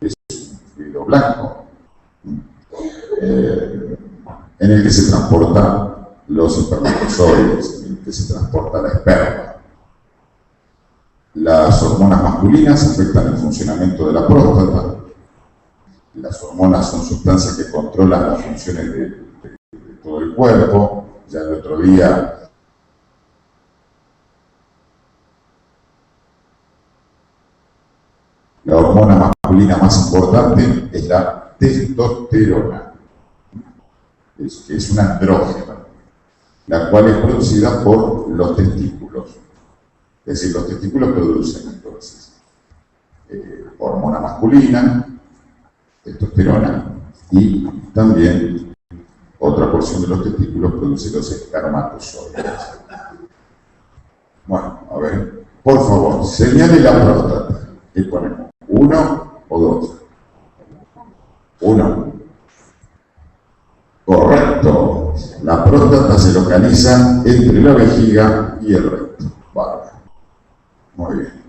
Es un fluido blanco, en el que se transportan los espermatozoides, en el que se transporta la esperma. Las hormonas masculinas afectan el funcionamiento de la próstata. Las hormonas son sustancias que controlan las funciones de todo el cuerpo. Ya el otro día la hormona masculina más importante es la testosterona, que es una andrógena, la cual es producida por los testículos. Es decir, los testículos producen entonces hormona masculina, testosterona, y también otra porción de los testículos produce los espermatozoides. Bueno, a ver, por favor, señale la próstata. ¿Qué ponemos? ¿Uno o dos? Uno. Correcto. La próstata se localiza entre la vejiga y el recto. Vale. Muy bien.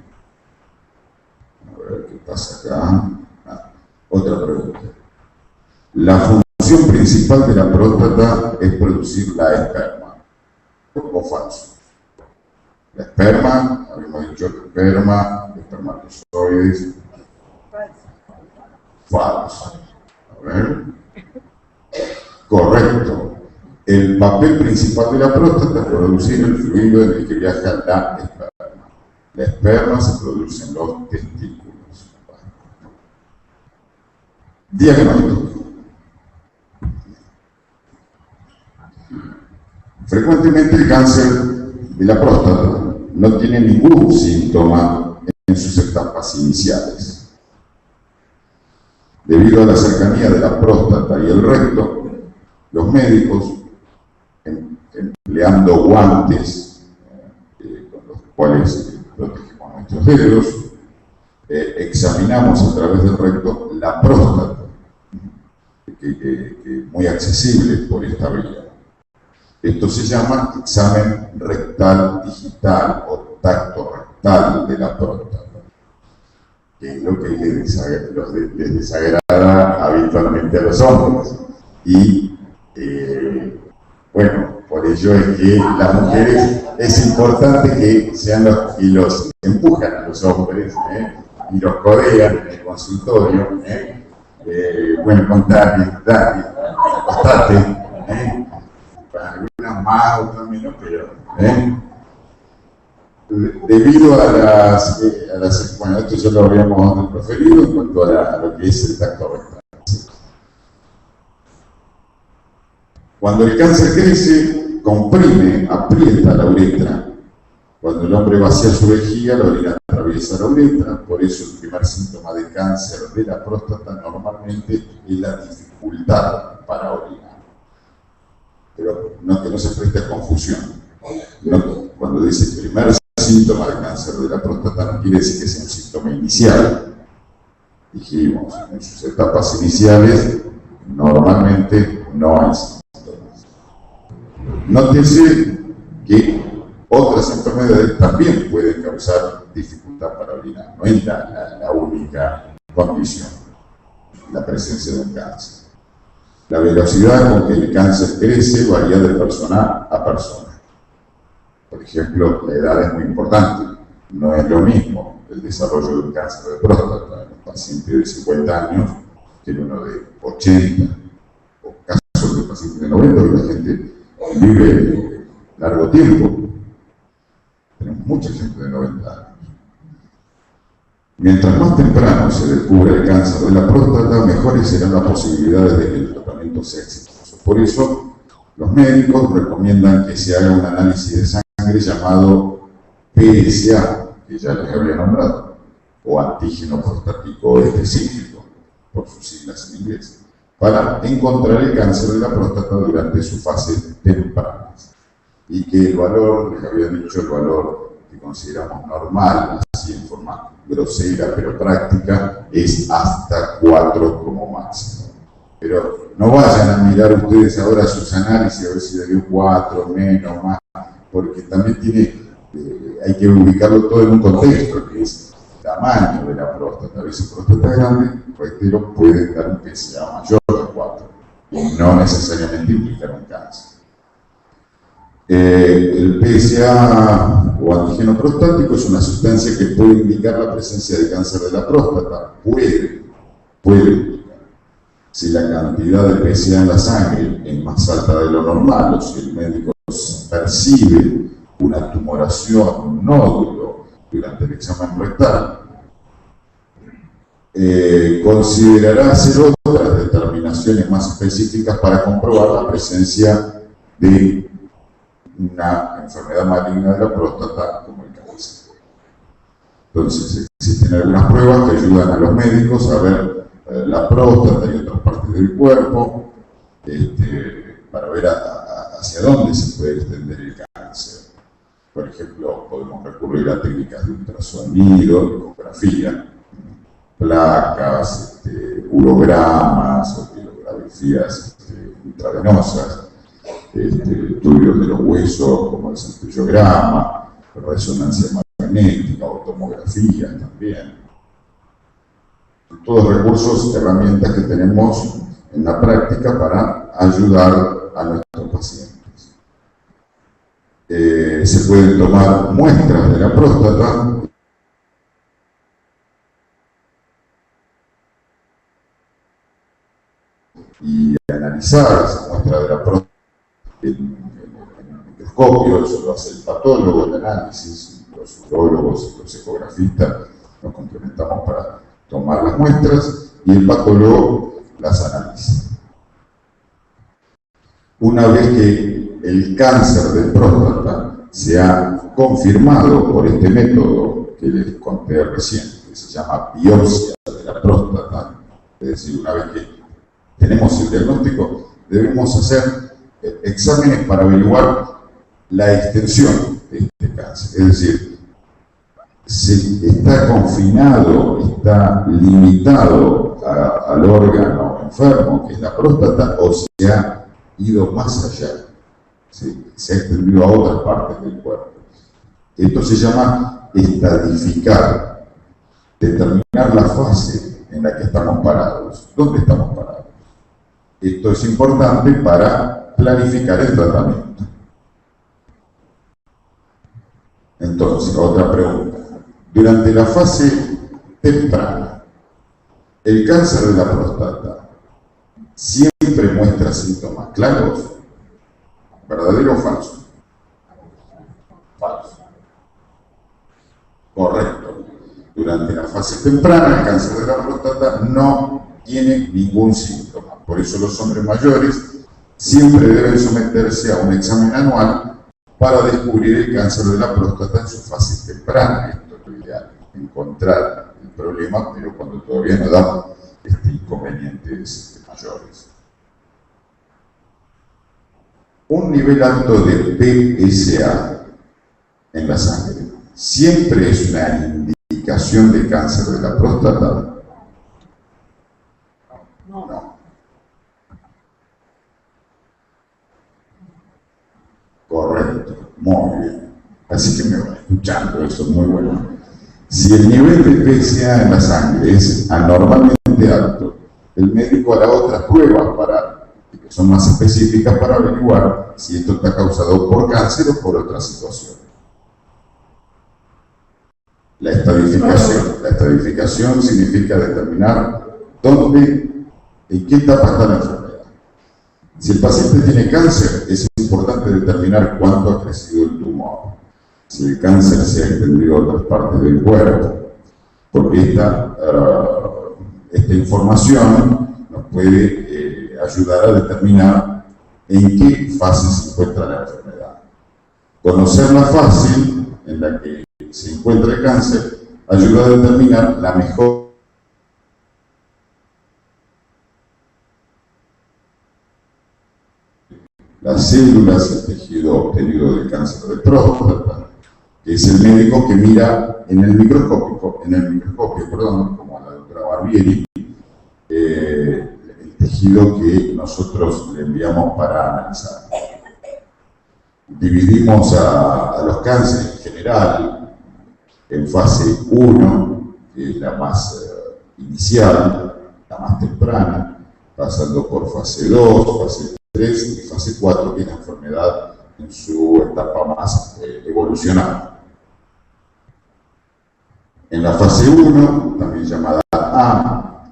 A ver qué pasa acá. Otra pregunta. La función principal de la próstata es producir la esperma. ¿O falso? La esperma, habíamos dicho esperma, espermatozoides. Falso. A ver. Correcto. El papel principal de la próstata es producir el fluido en el que viaja la esperma. La esperma se produce en los testículos. Diagnóstico. Frecuentemente el cáncer de la próstata no tiene ningún síntoma en sus etapas iniciales. Debido a la cercanía de la próstata y el recto, los médicos, empleando guantes con los cuales protegemos nuestros dedos, examinamos a través del recto la próstata, que es muy accesible por esta vía. Esto se llama examen rectal digital o tacto rectal de la próstata, que es lo que les desagrada habitualmente a los hombres. Y bueno, por ello es que las mujeres es importante que sean los que los empujan a los hombres y los codean en el consultorio. Bueno, contate, para algunas más, otras menos, pero debido a las bueno, esto ya lo habíamos proferido en cuanto a lo que es el tacto rectal. Cuando el cáncer crece, comprime, aprieta la uretra. Cuando el hombre vacía su vejiga, la orina atraviesa la uretra. Por eso el primer síntoma de cáncer de la próstata normalmente es la dificultad para orinar. Pero que no se preste a confusión. Cuando dice primer síntoma de cáncer de la próstata, no quiere decir que sea un síntoma inicial. Dijimos, en sus etapas iniciales, normalmente no hay síntomas. Nótese que otras enfermedades también pueden causar dificultad para orinar. No es la única condición, la presencia de un cáncer. La velocidad con que el cáncer crece varía de persona a persona. Por ejemplo, la edad es muy importante. No es lo mismo el desarrollo de un cáncer de próstata en un paciente de 50 años que en uno de 80, o casos de pacientes de 90, y la gente vive largo tiempo. Tenemos mucha gente de 90 años. Mientras más temprano se descubre el cáncer de la próstata, mejores serán las posibilidades de que el tratamiento sea exitoso. Por eso, los médicos recomiendan que se haga un análisis de sangre llamado PSA, que ya les había nombrado, o antígeno prostático específico, por sus siglas en inglés, para encontrar el cáncer de la próstata durante su fase temprana. Y que el valor, les había dicho, el valor que consideramos normal, así en forma grosera pero práctica, es hasta 4 como máximo. Pero no vayan a mirar ustedes ahora sus análisis a ver si dio 4, menos, más, porque también hay que ubicarlo todo en un contexto, que es el tamaño de la próstata. A veces próstata grande, reitero, puede dar un PSA mayor de 4, y no necesariamente implicar un cáncer. El PSA o antígeno prostático es una sustancia que puede indicar la presencia de cáncer de la próstata. Puede indicar. Si la cantidad de PSA en la sangre es más alta de lo normal, o si el médico percibe una tumoración, un nódulo durante el examen rectal, considerará hacer otras determinaciones más específicas para comprobar la presencia de una enfermedad maligna de la próstata como el cáncer. Entonces, existen algunas pruebas que ayudan a los médicos a ver la próstata y otras partes del cuerpo, para ver hacia dónde se puede extender el cáncer. Por ejemplo, podemos recurrir a técnicas de ultrasonido, de ecografía, placas, urogramas o pilografías intravenosas, estudios de los huesos como el centellograma, resonancia magnética o tomografía también. Todos recursos, herramientas que tenemos en la práctica para ayudar a nuestros pacientes. Se pueden tomar muestras de la próstata y analizar esa muestra de la próstata en el microscopio. Eso lo hace el patólogo, el análisis, los urólogos, los ecografistas nos complementamos para tomar las muestras y el patólogo las analiza. Una vez que el cáncer de próstata se ha confirmado por este método que les conté recién, que se llama biopsia de la próstata, es decir, una vez que tenemos el diagnóstico, debemos hacer exámenes para averiguar la extensión de este cáncer, es decir, si está confinado, está limitado al órgano enfermo, que es la próstata, o se ha ido más allá, ¿sí? Se ha extendido a otras partes del cuerpo. Esto se llama estadificar, determinar la fase en la que estamos parados. ¿Dónde estamos parados? Esto es importante para planificar el tratamiento. Entonces, otra pregunta. Durante la fase temprana, ¿el cáncer de la próstata siempre muestra síntomas claros? ¿Verdadero o falso? Falso. Correcto. Durante la fase temprana, el cáncer de la próstata no tiene ningún síntoma. Por eso los hombres mayores siempre deben someterse a un examen anual para descubrir el cáncer de la próstata en su fase temprana. Esto es lo ideal, encontrar el problema, pero cuando todavía no da inconvenientes mayores. Un nivel alto de PSA en la sangre siempre es una indicación de cáncer de la próstata. No. Correcto, muy bien. Así que me van escuchando, eso es muy bueno. Si el nivel de PSA en la sangre es anormalmente alto, el médico hará otras pruebas que son más específicas para averiguar si esto está causado por cáncer o por otra situación. La estadificación significa determinar dónde, en qué etapa está la enfermedad. Si el paciente tiene cáncer, es importante determinar cuánto ha crecido el tumor. Si el cáncer se ha extendido a otras partes del cuerpo, porque esta información nos puede ayudar a determinar en qué fase se encuentra la enfermedad. Conocer la fase en la que se encuentra el cáncer ayuda a determinar la mejor las células, el tejido obtenido del cáncer de próstata, que es el médico que mira en el microscopio, como la doctora Barbieri, el tejido que nosotros le enviamos para analizar. Dividimos a los cánceres en general en fase 1, que es la más inicial, la más temprana, pasando por fase 2, fase 3 y fase 4, que es la enfermedad en su etapa más evolucionada. En la fase 1, también llamada A,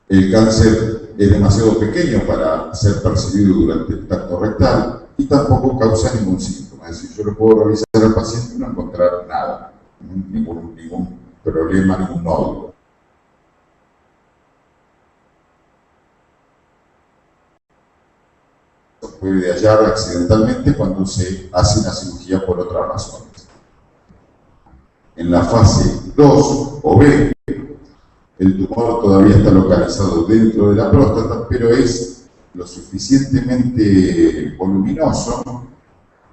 el cáncer es demasiado pequeño para ser percibido durante el tacto rectal y tampoco causa ningún síntoma. Es decir, yo le puedo revisar al paciente y no encontrar nada, ningún problema, ningún nódulo. Se puede hallar accidentalmente cuando se hace una cirugía por otras razones. En la fase 2 o B, el tumor todavía está localizado dentro de la próstata, pero es lo suficientemente voluminoso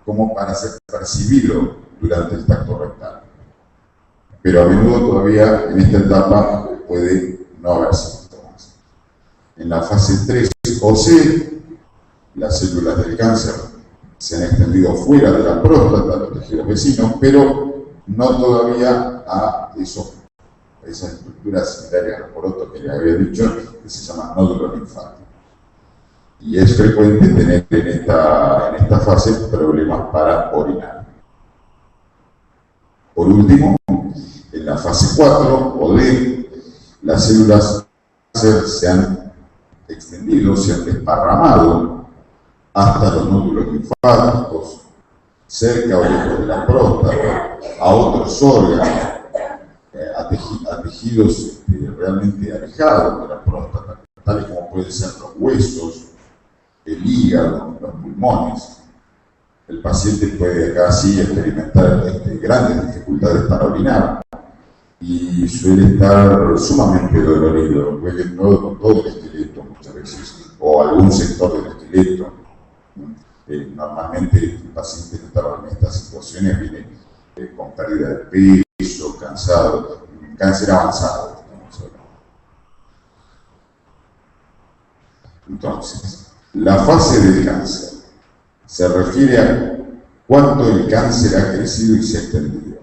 como para ser percibido durante el tacto rectal. Pero a menudo todavía en esta etapa puede no haber síntomas. En la fase 3 o C, las células del cáncer se han extendido fuera de la próstata, a los tejidos vecinos, pero no todavía a esas estructuras similares al poroto que les había dicho, que se llaman nódulos linfáticos. Y es frecuente tener en esta fase problemas para orinar. Por último, en la fase 4 o D, las células cáncer se han extendido, se han desparramado hasta los nódulos linfáticos, cerca o lejos de la próstata, a otros órganos, a tejidos realmente alejados de la próstata, tales como pueden ser los huesos, el hígado, los pulmones. El paciente puede acá sí experimentar grandes dificultades para orinar y suele estar sumamente dolorido, duele con todo el esqueleto muchas veces, o algún sector del esqueleto. Normalmente el paciente que está en estas situaciones viene con pérdida de peso, cansado, cáncer avanzado. Entonces, la fase del cáncer se refiere a cuánto el cáncer ha crecido y se ha extendido.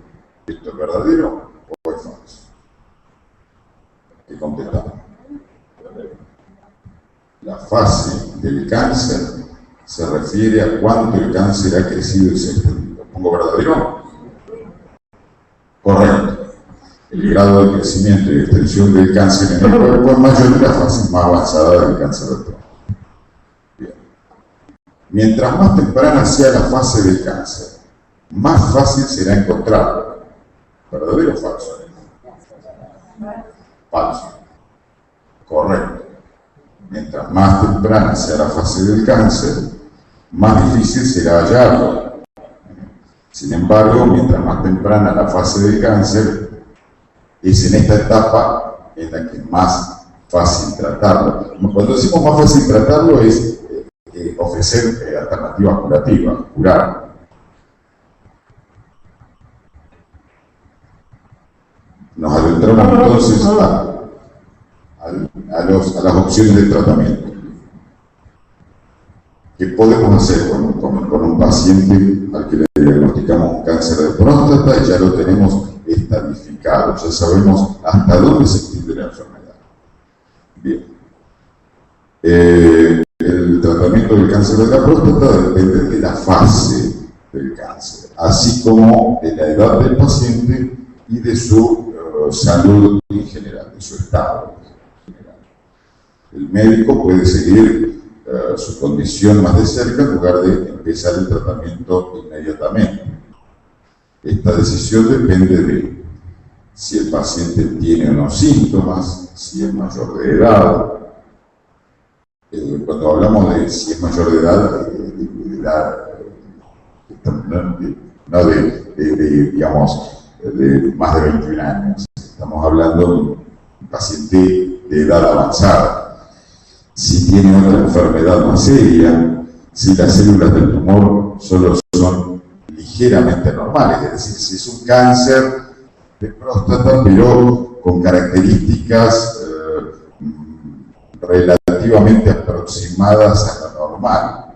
¿Esto es verdadero o es falso? ¿Qué contestamos? La fase del cáncer se refiere a cuánto el cáncer ha crecido y se ha extendido. ¿Pongo verdadero? Correcto. El grado de crecimiento y extensión del cáncer en el cuerpo es mayor en la fase más avanzada del cáncer de tronco. Bien. Mientras más temprana sea la fase del cáncer, más fácil será encontrarlo. ¿Verdadero o falso? Falso. Correcto. Mientras más temprana sea la fase del cáncer, más difícil será hallarlo. Sin embargo, mientras más temprana la fase del cáncer, es en esta etapa en la que es más fácil tratarlo. Cuando decimos más fácil tratarlo es ofrecer alternativas curativas, curar. Nos adentramos entonces a las opciones de tratamiento. ¿Qué podemos hacer con un paciente al que le diagnosticamos un cáncer de próstata y ya lo tenemos estadificado? Ya sabemos hasta dónde se extiende la enfermedad. Bien. El tratamiento del cáncer de la próstata depende de la fase del cáncer, así como de la edad del paciente y de su salud en general, de su estado en general. El médico puede seguir su condición más de cerca en lugar de empezar el tratamiento inmediatamente. Esta decisión depende de si el paciente tiene o no síntomas, si es mayor de edad. Cuando hablamos de si es mayor de edad, no digamos, de más de 21 años. Estamos hablando de un paciente de edad avanzada. Si tiene otra enfermedad más seria, si las células del tumor solo son ligeramente normales, es decir, si es un cáncer de próstata, pero con características relativamente aproximadas a la normal.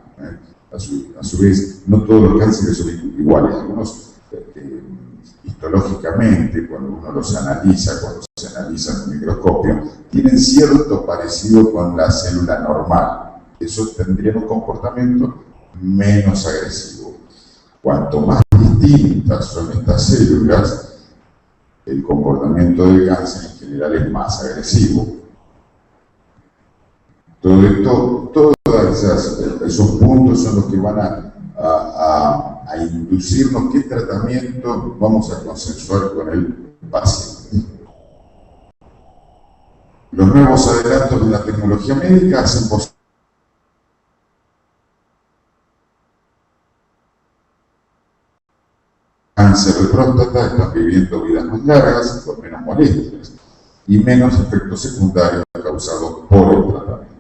A su vez, no todos los cánceres son iguales. Algunos, histológicamente, cuando uno los analiza, cuando se analizan con microscopio, tienen cierto parecido con la célula normal. Eso tendría un comportamiento menos agresivo. Cuanto más distintas son estas células, el comportamiento del cáncer en general es más agresivo. Todos esos puntos son los que van a inducirnos qué tratamiento vamos a consensuar con el paciente. Los nuevos adelantos de la tecnología médica hacen posible cáncer de próstata, están viviendo vidas más largas y con menos molestias. y menos efectos secundarios causados por el tratamiento.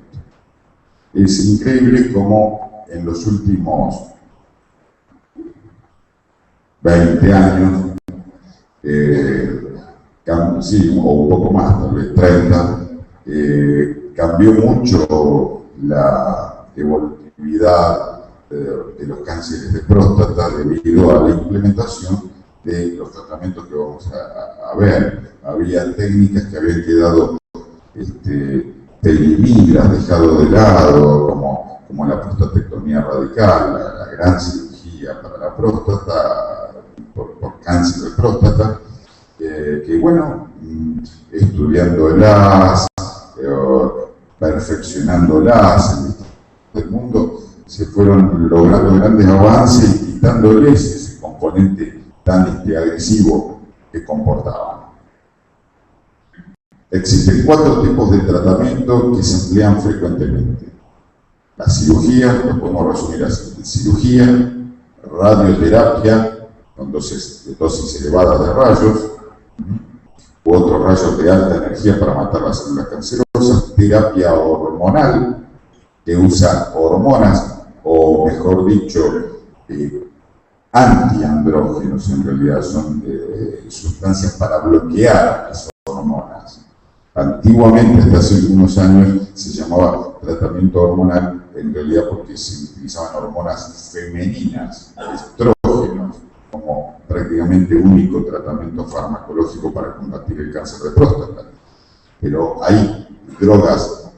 Es increíble cómo en los últimos 20 años, sí, o un poco más, tal vez 30, cambió mucho la evolutividad de los cánceres de próstata debido a la implementación de los tratamientos que vamos a ver. Había técnicas que habían quedado perimidas, dejado de lado, como la prostatectomía radical, la gran cirugía para la próstata, por cáncer de próstata, que bueno, estudiándolas, perfeccionándolas en el mundo, se fueron logrando grandes avances y quitándoles ese componente tan agresivo que comportaban. Existen 4 tipos de tratamiento que se emplean frecuentemente. La cirugía, lo podemos resumir así: cirugía, radioterapia, con dosis elevadas de rayos, u otros rayos de alta energía para matar las células cancerosas, terapia hormonal, que usa hormonas, o mejor dicho, antiandrógenos, en realidad son sustancias para bloquear las hormonas. Antiguamente, hasta hace algunos años, se llamaba tratamiento hormonal, en realidad porque se utilizaban hormonas femeninas, estrógenos, como prácticamente único tratamiento farmacológico para combatir el cáncer de próstata. Pero hay drogas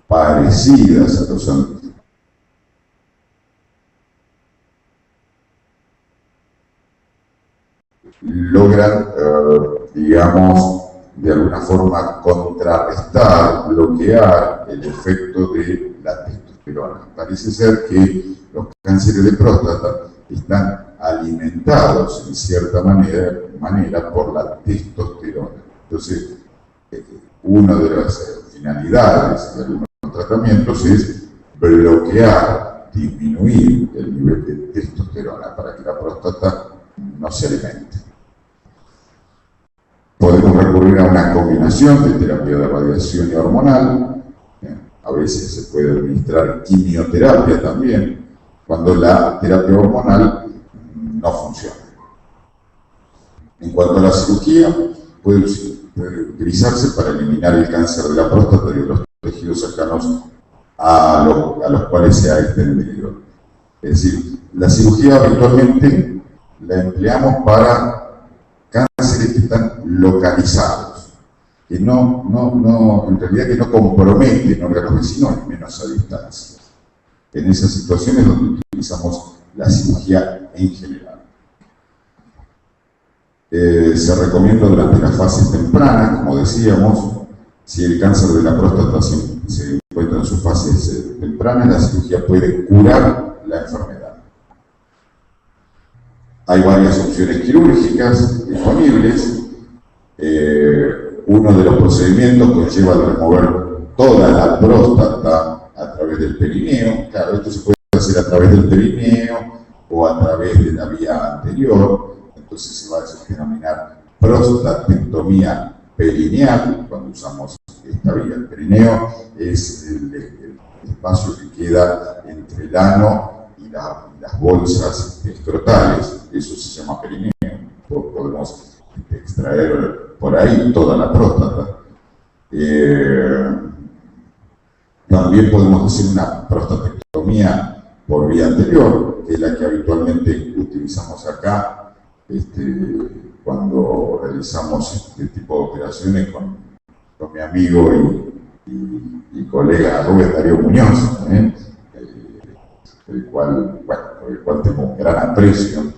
parecidas a los logran, digamos, de alguna forma contrarrestar, bloquear el efecto de la testosterona. Parece ser que los cánceres de próstata están alimentados en cierta manera por la testosterona. Entonces, una de las finalidades de algunos tratamientos es bloquear, disminuir el nivel de testosterona para que la próstata no se alimente. Podemos recurrir a una combinación de terapia de radiación y hormonal. A veces se puede administrar quimioterapia también, cuando la terapia hormonal no funciona. En cuanto a la cirugía, puede utilizarse para eliminar el cáncer de la próstata y de los tejidos cercanos a los cuales se ha extendido. Es decir, la cirugía habitualmente la empleamos para cánceres que están localizados, que en realidad que no comprometen órganos vecinos, y menos a distancia. En esas situaciones donde utilizamos la cirugía en general. Se recomienda durante las fases tempranas, como decíamos, si el cáncer de la próstata se encuentra en sus fases tempranas, la cirugía puede curar la enfermedad. Hay varias opciones quirúrgicas disponibles. Uno de los procedimientos conlleva remover toda la próstata a través del perineo. Claro, esto se puede hacer a través del perineo o a través de la vía anterior. Entonces se va a denominar prostatectomía perineal cuando usamos esta vía. El perineo es el espacio que queda entre el ano y las bolsas escrotales. Eso se llama perineo. Podemos extraer por ahí toda la próstata. También podemos hacer una prostatectomía por vía anterior, que es la que habitualmente utilizamos acá cuando realizamos este tipo de operaciones con mi amigo y colega Rubén Darío Muñoz, por el cual tengo un gran aprecio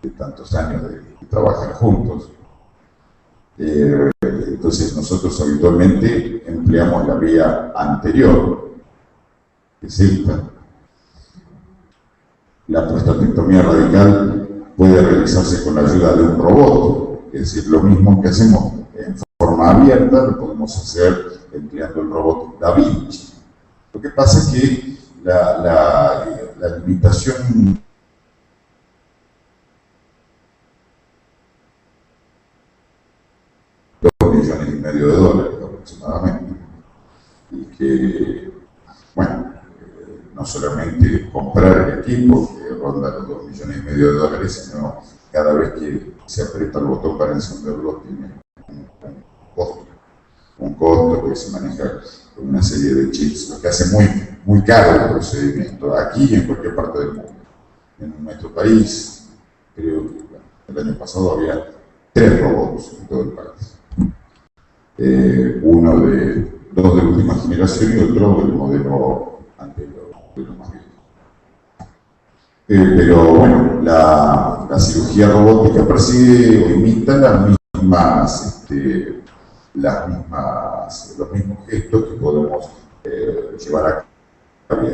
de tantos años de trabajar juntos. Entonces nosotros habitualmente empleamos la vía anterior, que es esta. La prostatectomía radical puede realizarse con la ayuda de un robot, es decir, lo mismo que hacemos en forma abierta, lo podemos hacer empleando el robot Da Vinci. Lo que pasa es que la limitación millones $1,5 millones aproximadamente, y que, bueno, no solamente comprar el equipo, que ronda los $2,5 millones, sino cada vez que se aprieta el botón para encenderlo tiene un costo que se maneja con una serie de chips, lo que hace muy caro el procedimiento, aquí y en cualquier parte del mundo. En nuestro país, creo que el año pasado había 3 robots en todo el país. Dos de última generación y otro del modelo anterior, modelo más viejo. Pero bueno, la cirugía robótica persigue o imita los mismos gestos que podemos llevar a cabo.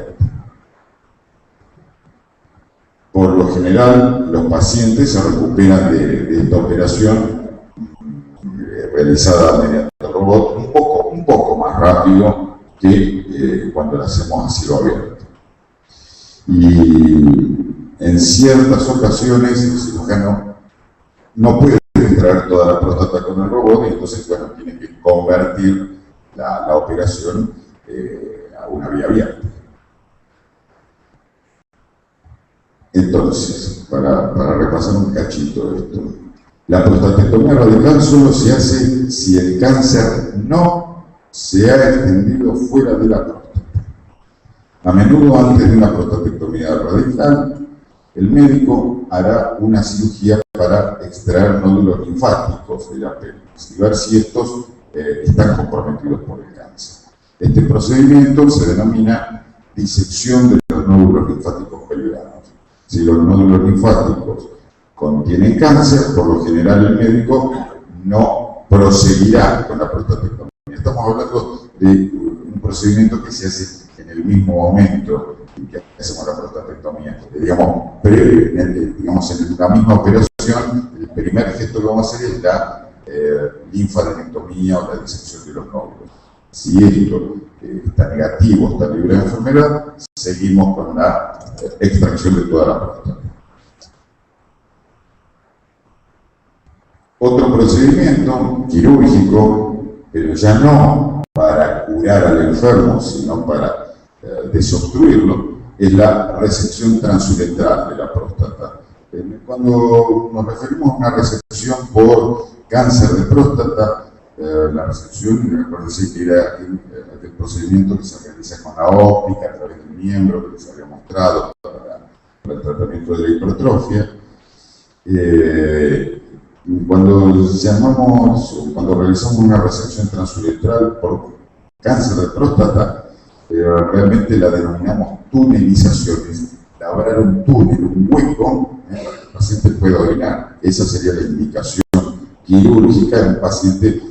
Por lo general, los pacientes se recuperan de esta operación realizada mediante el robot un poco más rápido que cuando la hacemos a cielo abierto. Y en ciertas ocasiones el cirujano no puede extraer toda la próstata con el robot y entonces, bueno, tiene que convertir la operación a una vía abierta. Entonces, para repasar un cachito de esto, la prostatectomía radical solo se hace si el cáncer no se ha extendido fuera de la próstata. A menudo, antes de una prostatectomía radical, el médico hará una cirugía para extraer nódulos linfáticos de la pelvis y ver si estos están comprometidos por el cáncer. Este procedimiento se denomina disección de los nódulos linfáticos pelvianos. Si los nódulos linfáticos contienen cáncer, por lo general el médico no proseguirá con la prostatectomía. Estamos hablando de un procedimiento que se hace en el mismo momento en que hacemos la prostatectomía. Digamos, en la misma operación, el primer gesto que vamos a hacer es la linfadenectomía o la disección de los nódulos. Si esto está negativo, está libre de enfermedad, seguimos con la extracción de toda la próstata. Otro procedimiento quirúrgico, pero ya no para curar al enfermo, sino para desobstruirlo, es la resección transuretral de la próstata. Cuando nos referimos a una resección por cáncer de próstata, la resección, recuérdense que era el procedimiento que se realiza con la óptica a través del miembro, que les había mostrado para el tratamiento de la hipertrofia. Cuando realizamos una resección transuretral por cáncer de próstata, realmente la denominamos tunelización, es labrar un túnel, un hueco, para que el paciente pueda orinar. Esa sería la indicación quirúrgica en un paciente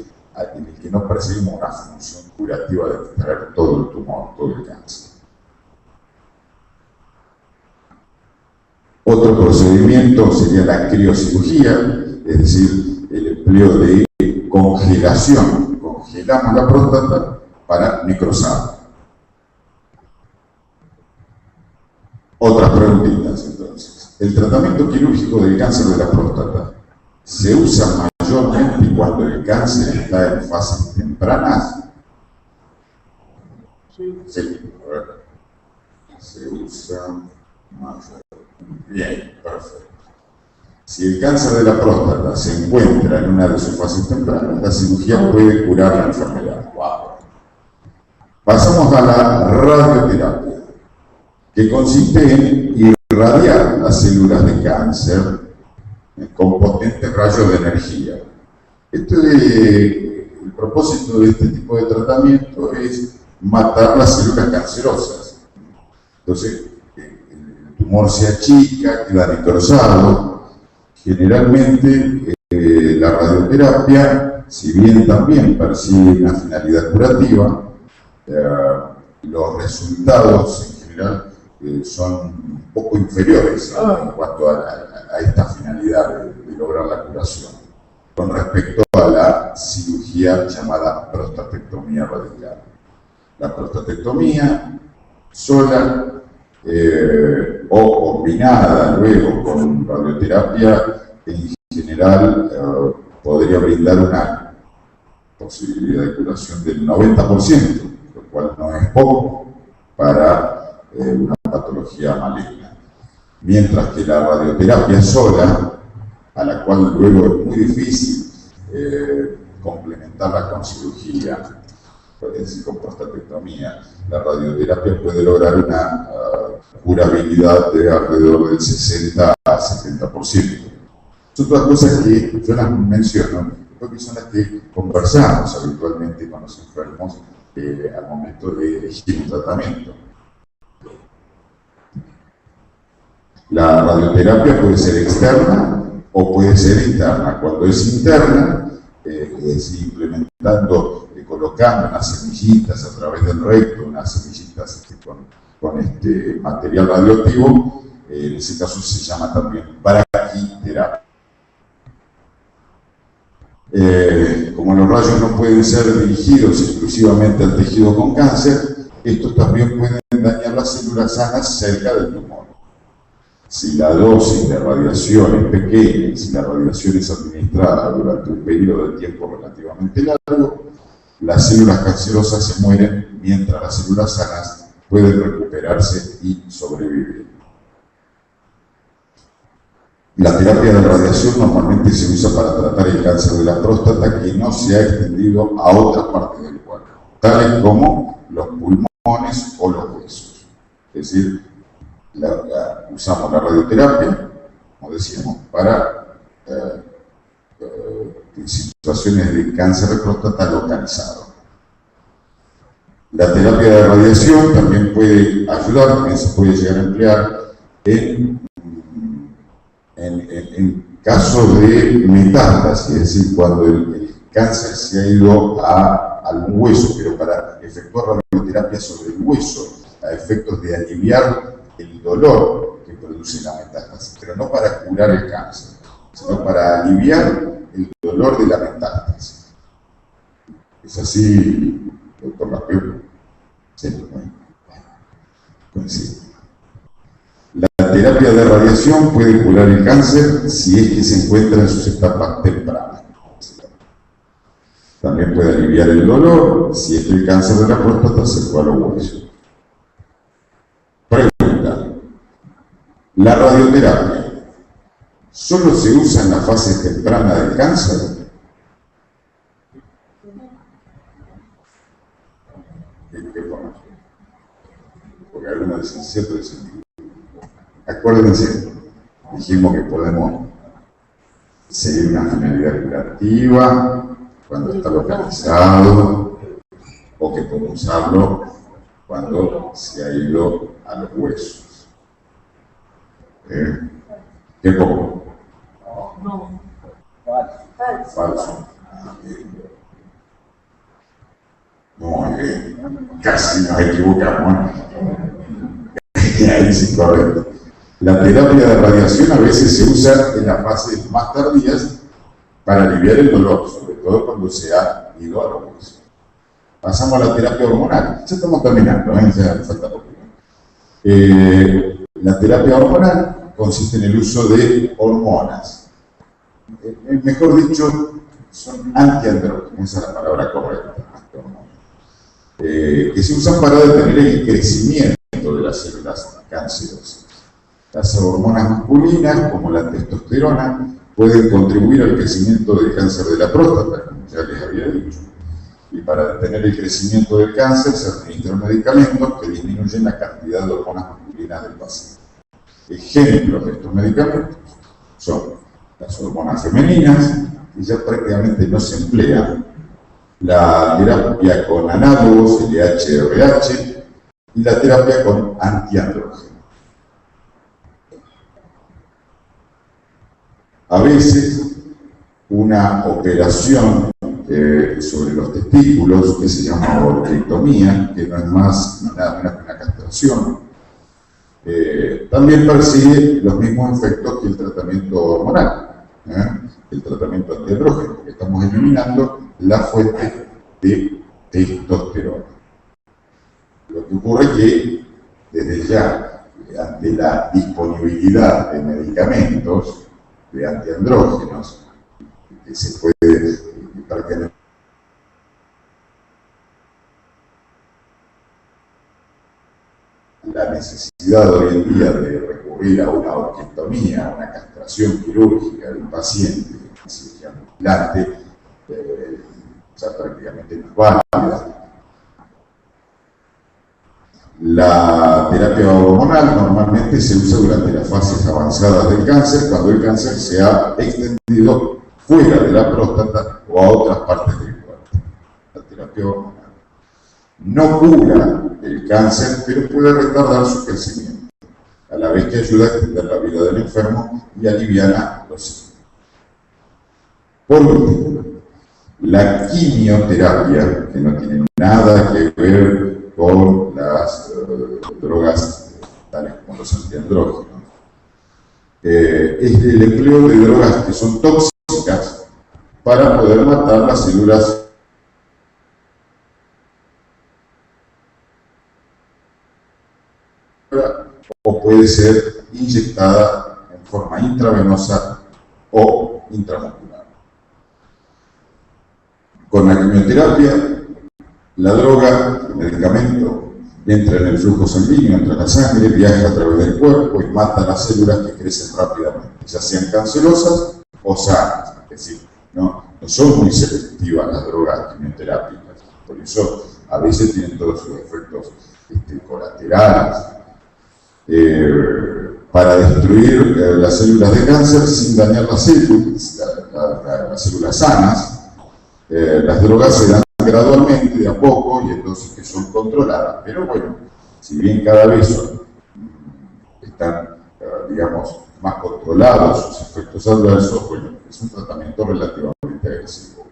en el que no perseguimos una función curativa de extraer todo el tumor, todo el cáncer. Otro procedimiento sería la criocirugía, es decir, el empleo de congelación. Congelamos la próstata para necrosarla. Otras preguntitas, entonces. El tratamiento quirúrgico del cáncer de la próstata se usa mayormente cuando el cáncer está en fases tempranas. Sí, a ver. Se usa mayormente. Bien, perfecto. Si el cáncer de la próstata se encuentra en una de sus fases tempranas, la cirugía puede curar la enfermedad. Wow. Pasamos a la radioterapia, que consiste en irradiar las células de cáncer con potentes rayos de energía. El propósito de este tipo de tratamiento es matar las células cancerosas. Entonces, el tumor se achica, queda necrosado. Generalmente, la radioterapia, si bien también persigue una finalidad curativa, los resultados en general son un poco inferiores en cuanto a esta finalidad de lograr la curación, con respecto a la cirugía llamada prostatectomía radical. La prostatectomía sola o combinada luego con radioterapia, en general podría brindar una posibilidad de curación del 90%, lo cual no es poco para una patología maligna. Mientras que la radioterapia sola, a la cual luego es muy difícil complementarla con cirugía, es decir, con prostatectomía, la radioterapia puede lograr una curabilidad de alrededor del 60 a 70%. Son todas cosas que yo las menciono porque son las que conversamos habitualmente con los enfermos al momento de elegir un tratamiento. La radioterapia puede ser externa o puede ser interna. Cuando es interna, es implementando, colocando unas semillitas a través del recto, unas semillitas con material radioactivo, en ese caso se llama también braquiterapia. Como los rayos no pueden ser dirigidos exclusivamente al tejido con cáncer, estos también pueden dañar las células sanas cerca del tumor. Si la dosis de radiación es pequeña y si la radiación es administrada durante un periodo de tiempo relativamente largo, las células cancerosas se mueren mientras las células sanas pueden recuperarse y sobrevivir. La terapia de radiación normalmente se usa para tratar el cáncer de la próstata que no se ha extendido a otras partes del cuerpo, tales como los pulmones o los huesos. Es decir, usamos la radioterapia, como decíamos, para situaciones de cáncer de próstata localizado. La terapia de radiación también puede ayudar, también se puede llegar a emplear en casos de metástasis, es decir, cuando el cáncer se ha ido a algún hueso, pero para efectuar radioterapia sobre el hueso, a efectos de aliviar el dolor que produce la metástasis, pero no para curar el cáncer, sino para aliviar el dolor de la metástasis. ¿Es así, doctor Rapio? Sí, pues sí. La terapia de radiación puede curar el cáncer si es que se encuentra en sus etapas tempranas. También puede aliviar el dolor si es que el cáncer de la próstata se fue a los huesos. Pregunta: ¿la radioterapia solo se usa en la fase temprana del cáncer? ¿Qué forma? Porque algunos dicen cierto, dicen. Acuérdense, dijimos que podemos seguir una finalidad curativa cuando está localizado, o que podemos usarlo cuando se ha ido a los huesos. ¿Qué poco? No. Falso. Muy bien. Casi nos equivocamos. Ahí sí, correcto. La terapia de radiación a veces se usa en las fases más tardías para aliviar el dolor, sobre todo cuando se ha ido a los huesos. Pasamos a la terapia hormonal. Ya estamos terminando, ya falta poco. La terapia hormonal consiste en el uso de hormonas. Mejor dicho, son antiandrógenos, esa es la palabra correcta, que se usan para detener el crecimiento de las células cancerosas. Las hormonas masculinas, como la testosterona, pueden contribuir al crecimiento del cáncer de la próstata, como ya les había dicho. Y para detener el crecimiento del cáncer se administran medicamentos que disminuyen la cantidad de hormonas masculinas del paciente. Ejemplos de estos medicamentos son las hormonas femeninas, que ya prácticamente no se emplean, la terapia con análogos, LH-RH, y la terapia con antiandrógenos. A veces, una operación sobre los testículos, que se llama orquiectomía, que no es más nada menos que una castración, también persigue los mismos efectos que el tratamiento hormonal, el tratamiento antiandrógeno, porque estamos eliminando la fuente de testosterona. Lo que ocurre es que, desde ya, ante la disponibilidad de medicamentos, de antiandrógenos, que se puede prácticamente necesidad hoy en día de recurrir a una orquiectomía, a una castración quirúrgica de un paciente, una cirugía mutilante, ya prácticamente no es válida. La terapia hormonal normalmente se usa durante las fases avanzadas del cáncer, cuando el cáncer se ha extendido fuera de la próstata o a otras partes del cuerpo. La terapia hormonal no cura el cáncer, pero puede retardar su crecimiento, a la vez que ayuda a extender la vida del enfermo y aliviana los síntomas. Por último, la quimioterapia, que no tiene nada que ver con las drogas tales como los antiandrógenos, es el empleo de drogas que son tóxicas para poder matar las células o puede ser inyectada en forma intravenosa o intramuscular. Con la quimioterapia, la droga, el medicamento, entra en el flujo sanguíneo, entra en la sangre, viaja a través del cuerpo y mata las células que crecen rápidamente, ya sean cancerosas o sanas. Es decir, no son muy selectivas las drogas quimioterápicas, por eso a veces tienen todos sus efectos colaterales. Para destruir las células de cáncer sin dañar las células sanas, las drogas se dan gradualmente, de a poco, y entonces que son controladas. Pero bueno, si bien cada vez están, digamos, más controlados sus efectos adversos, bueno, es un tratamiento relativamente agresivo.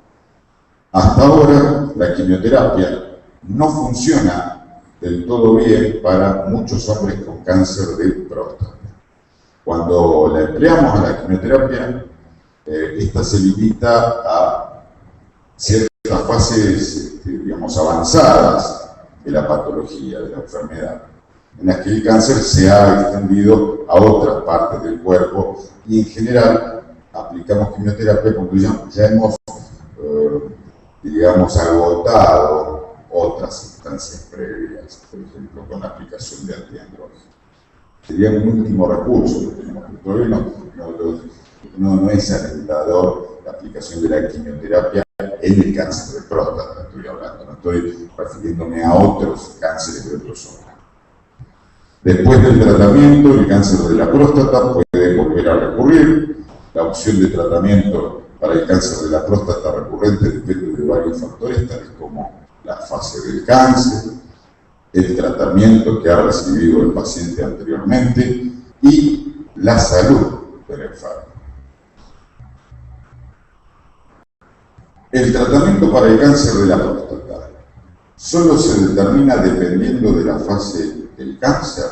Hasta ahora, la quimioterapia no funciona del todo bien para muchos hombres con cáncer de próstata. Cuando la empleamos a la quimioterapia, esta se limita a ciertas fases, digamos, avanzadas de la patología, de la enfermedad, en las que el cáncer se ha extendido a otras partes del cuerpo y en general aplicamos quimioterapia cuando ya hemos, digamos, agotado otras instancias previas, por ejemplo, con la aplicación de antiandrógenos. Sería un último recurso que tenemos, pero todavía no es alentador la aplicación de la quimioterapia en el cáncer de próstata, estoy hablando, no estoy refiriéndome a otros cánceres de otros órganos. Después del tratamiento, el cáncer de la próstata puede volver a recurrir. La opción de tratamiento para el cáncer de la próstata recurrente depende de varios factores, tales como la fase del cáncer, el tratamiento que ha recibido el paciente anteriormente y la salud del enfermo. El tratamiento para el cáncer de la próstata solo se determina dependiendo de la fase del cáncer.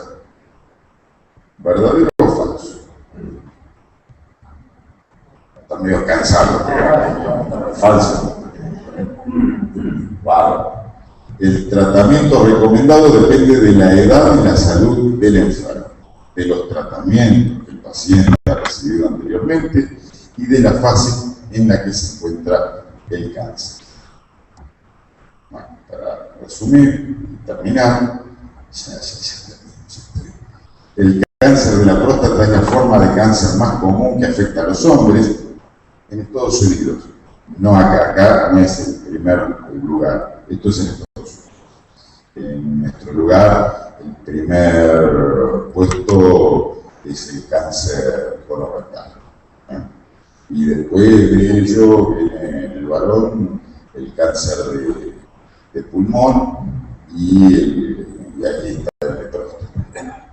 ¿Verdadero o falso? Está medio cansado, pero falso. Wow. El tratamiento recomendado depende de la edad y la salud del enfermo, de los tratamientos que el paciente ha recibido anteriormente y de la fase en la que se encuentra el cáncer. Bueno, para resumir y terminar, el cáncer de la próstata es la forma de cáncer más común que afecta a los hombres en Estados Unidos. No acá no es el primer lugar, esto es en Estados Unidos. En nuestro lugar, el primer puesto es el cáncer colorectal. Y después de ello viene en el varón el cáncer de pulmón y aquí está el de próstata.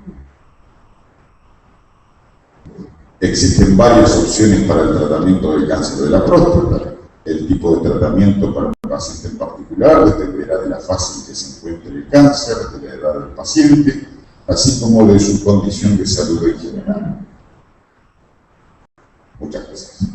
Existen varias opciones para el tratamiento del cáncer de la próstata. El tipo de tratamiento para un paciente en particular dependerá de la fase en que se encuentre el cáncer, de la edad del paciente, así como de su condición de salud en general. Muchas gracias.